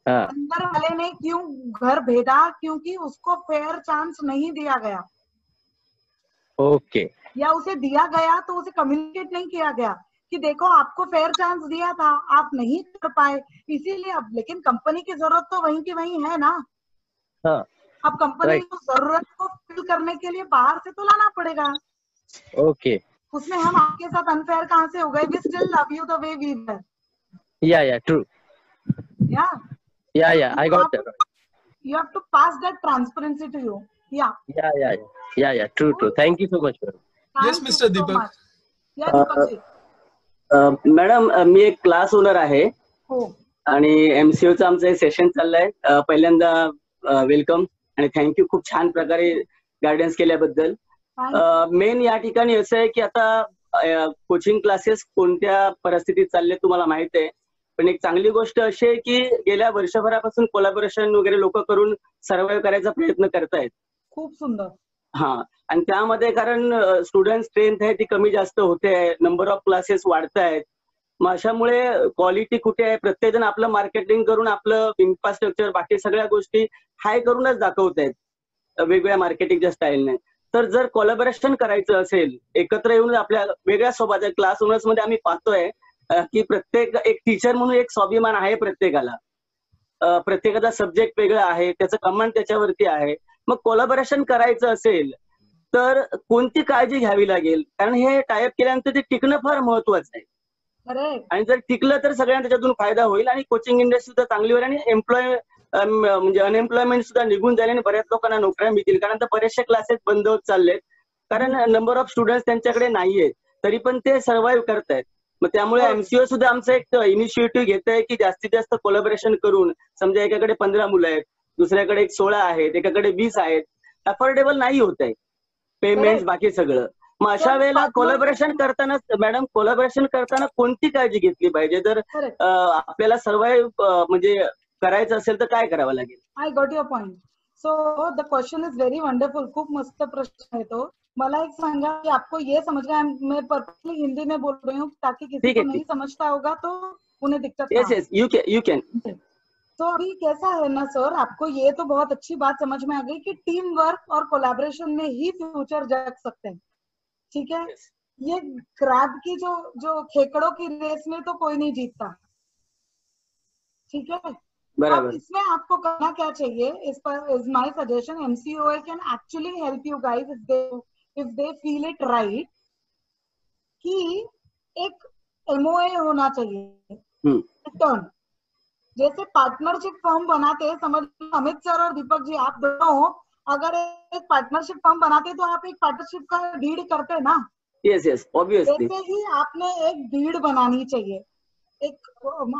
अंदर वाले ने क्यों घर भेजा? क्योंकि उसको फेयर चांस नहीं दिया गया। ओके। या उसे दिया गया तो उसे कम्युनिकेट नहीं किया गया कि देखो आपको फेयर चांस दिया था, आप नहीं कर पाए, इसीलिए अब लेकिन कंपनी की जरूरत तो वहीं की वहीं है ना। अब कंपनी को जरूरत को फिल करने के लिए बाहर से तो लाना पड़ेगा। ओके। उसमें हम आपके साथ अनफेयर कहाँ से हो गए? We still love you the way we were. Yeah, true. Yeah, I got that. You have to pass that transparency to you. Yeah, true. Thank you so much, ma'am. Yes, Mr. Deepak. Yeah, Deepak. Madam मी एक class owner आहे आणि MCO चं आमचं session चाललंय। पहिल्यांदा welcome आणि thank you, खूप छान प्रकारे गायडन्स केल्याबद्दल। मेन या ठिकाणी असं आहे की आता कोचिंग क्लासेस कोणत्या परिस्थितीत चालले तुम्हाला माहित आहे, पण एक चांगली गोष्ट अशी आहे की गेल्या वर्षभरापासून कोलॅबोरेशन वगैरे लोक करून सर्व्हाइव्ह करायचा प्रयत्न करतायत। खूप सुंदर। आणि त्यामध्ये कारण स्टुडंट स्ट्रेंथ आहे ती कमी जास्त होते आहे, नंबर ऑफ क्लासेस वाढतायत, मग अशामुळे क्वालिटी कुठे आहे, प्रत्येक जण आपलं मार्केटिंग करून आपलं इन्फ्रास्ट्रक्चर बाकी सगळ्या गोष्टी हाय करूनच दाखवत आहेत वेगवेगळ्या मार्केटिंगच्या स्टाईलने। तर जर कोलॅबोरेशन करायचं असेल, एकत्र येऊन आपल्या वेगळ्या स्वभावाच्या क्लास ओनर्स मध्ये आम्ही पाहतोय की प्रत्येक एक टीचर म्हणून एक स्वाभिमान आहे प्रत्येकाला, प्रत्येकाचा सब्जेक्ट वेगळा आहे, त्याचं कमांड त्याच्यावरती आहे। मग कोलॅबोरेशन करायचं असेल तर कोणती काळजी घ्यावी लागेल, कारण हे टायअप केल्यानंतर ते टिकणं फार महत्वाचं आहे आणि जर टिकलं तर सगळ्यांना त्याच्यातून फायदा होईल आणि कोचिंग इंडस्ट्री सुद्धा चांगली होईल आणि म्हणजे अनएम्प्लॉयमेंट सुद्धा निघून जाईल आणि बऱ्याच लोकांना नोकऱ्या मिळतील, कारण आता बरेचसे क्लासेस बंद होत चाललेत कारण नंबर ऑफ स्टुडंट्स त्यांच्याकडे नाहीये, तरी पण ते सर्व्हाइव्ह करतायत। मग त्यामुळे MCO सुद्धा आमचं एक इनिशिएटिव्ह घेत आहे की जास्तीत जास्त कोलॅबोरेशन करून, समजा एकाकडे 15 मुलं आहेत, दुसऱ्याकडे 16 आहेत, एकाकडे 20 आहेत, अफोर्डेबल नाही होत आहे पेमेंट बाकी सगळं। मग अशा वेळेला कोलॅबोरेशन करताना मॅडम कोणती काळजी घेतली पाहिजे जर आपल्याला सर्व्हाइव्ह म्हणजे करायचं असेल तर काय करावं लागेल? I got your point. So the question is very wonderful, खूप मस्त प्रश्न आहे तो। मला एक सांगा कि आपको ये समझ गया, मैं पर्पसली हिंदी में बोल रही हूँ ताकि किसी को नहीं समझता होगा तो उन्हें दिक्कत ना हो। Yes you can. तो अभी कैसा है ना सर, आपको ये तो बहुत अच्छी बात समझ में आ गई कि टीम वर्क और कोलैबोरेशन में ही फ्यूचर जग सकते हैं, ठीक है? ये क्रैब की जो खेकड़ों की रेस में तो कोई नहीं जीतता, ठीक है। बराबर। अब इसमें आपको करना क्या चाहिए, इस पर is my suggestion, MCOA can actually help you guys if they feel it right, कि एक MOA होना चाहिए रिटर्न। जैसे पार्टनरशिप फर्म बनाते हैं, समझ अमित सर और दीपक जी आप दोनों अगर एक पार्टनरशिप फर्म बनाते तो आप एक पार्टनरशिप का डीड करते ना। Yes obviously. वैसे ही आपने एक डीड बनानी चाहिए, एक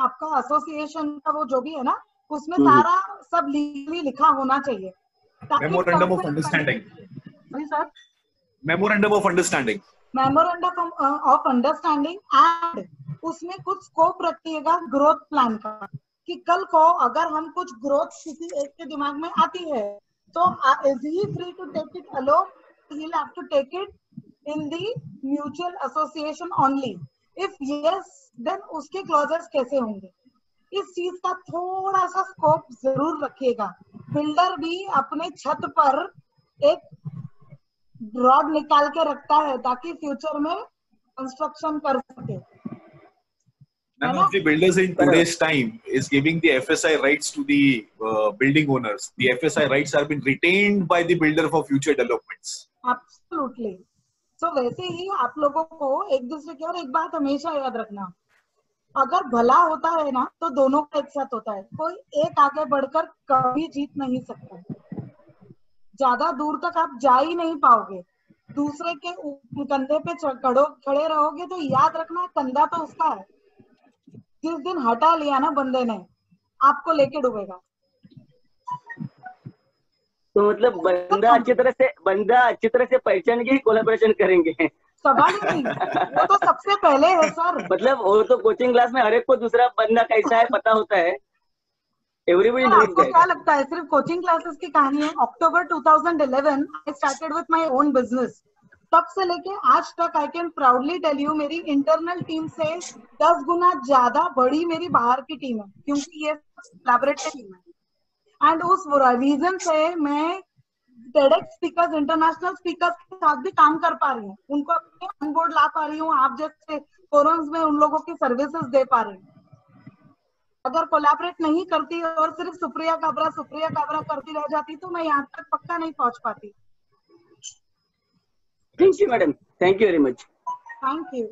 आपका एसोसिएशन का वो जो भी है ना, उसमें सारा सब लीगली लिखा होना चाहिए। Memorandum of understanding. Sir memorandum of understanding. Memorandum of understanding, and उसमें कुछ स्कोप रखिएगा ग्रोथ प्लान का, कि कल को अगर हम कुछ ग्रोथ किसी एक के दिमाग में आती है तो is he free to take it alone, he will have to take it in the mutual association only, if yes then उसके क्लॉजेस कैसे होंगे, इस चीज का थोड़ा सा स्कोप जरूर रखिएगा। बिल्डर भी अपने छत पर एक रॉड निकाल के रखता है ताकि फ्यूचर में कंस्ट्रक्शन कर सके। None of the builders in today's time is giving the FSI rights to the building owners. The FSI rights have been retained by the builder for future developments. Absolutely. So वैसे ही आप लोगों को एक दूसरे की, और एक बात हमेशा याद रखना, अगर भला होता है ना तो दोनों का एक साथ होता है, कोई एक आगे बढ़कर कभी जीत नहीं सकता, ज्यादा दूर तक आप जा ही नहीं पाओगे। दूसरे के कंधे पे खड़े रहोगे तो याद रखना कंधा तो उसका है, जिस दिन हटा लिया ना बंदे ने, आपको लेके डूबेगा। तो मतलब बंदा अच्छी तरह से पहचान के ही कोलैबोरेशन करेंगे। सवाल ही नहीं, वो तो सबसे पहले है सर। मतलब वो तो कोचिंग क्लास में हर एक को दूसरा बंदा कैसा है पता होता है। Everybody knows that. आपको क्या लगता है सिर्फ कोचिंग क्लासेस की कहानी है? October 2011 I started with my own business. तब से लेके आज तक I can proudly tell you मेरी इंटरनल टीम से 10 गुना ज्यादा बड़ी मेरी बाहर की टीम है, क्योंकि ये कोलैबोरेटिव टीम है। एंड उस रीजन से मैं TEDx स्पीकर्स, इंटरनेशनल स्पीकर्स के साथ भी काम कर पा रही हूँ, उनको अपने ऑन बोर्ड ला पा रही हूँ, आप जैसे फोरम्स में उन लोगों की सर्विसेज दे पा रही हूँ। अगर कोलैबोरेट नहीं करती और सिर्फ सुप्रिया काबरा करती रह जाती तो मैं यहाँ तक पक्का नहीं पहुंच पाती। Thank you madam, thank you very much. Thank you.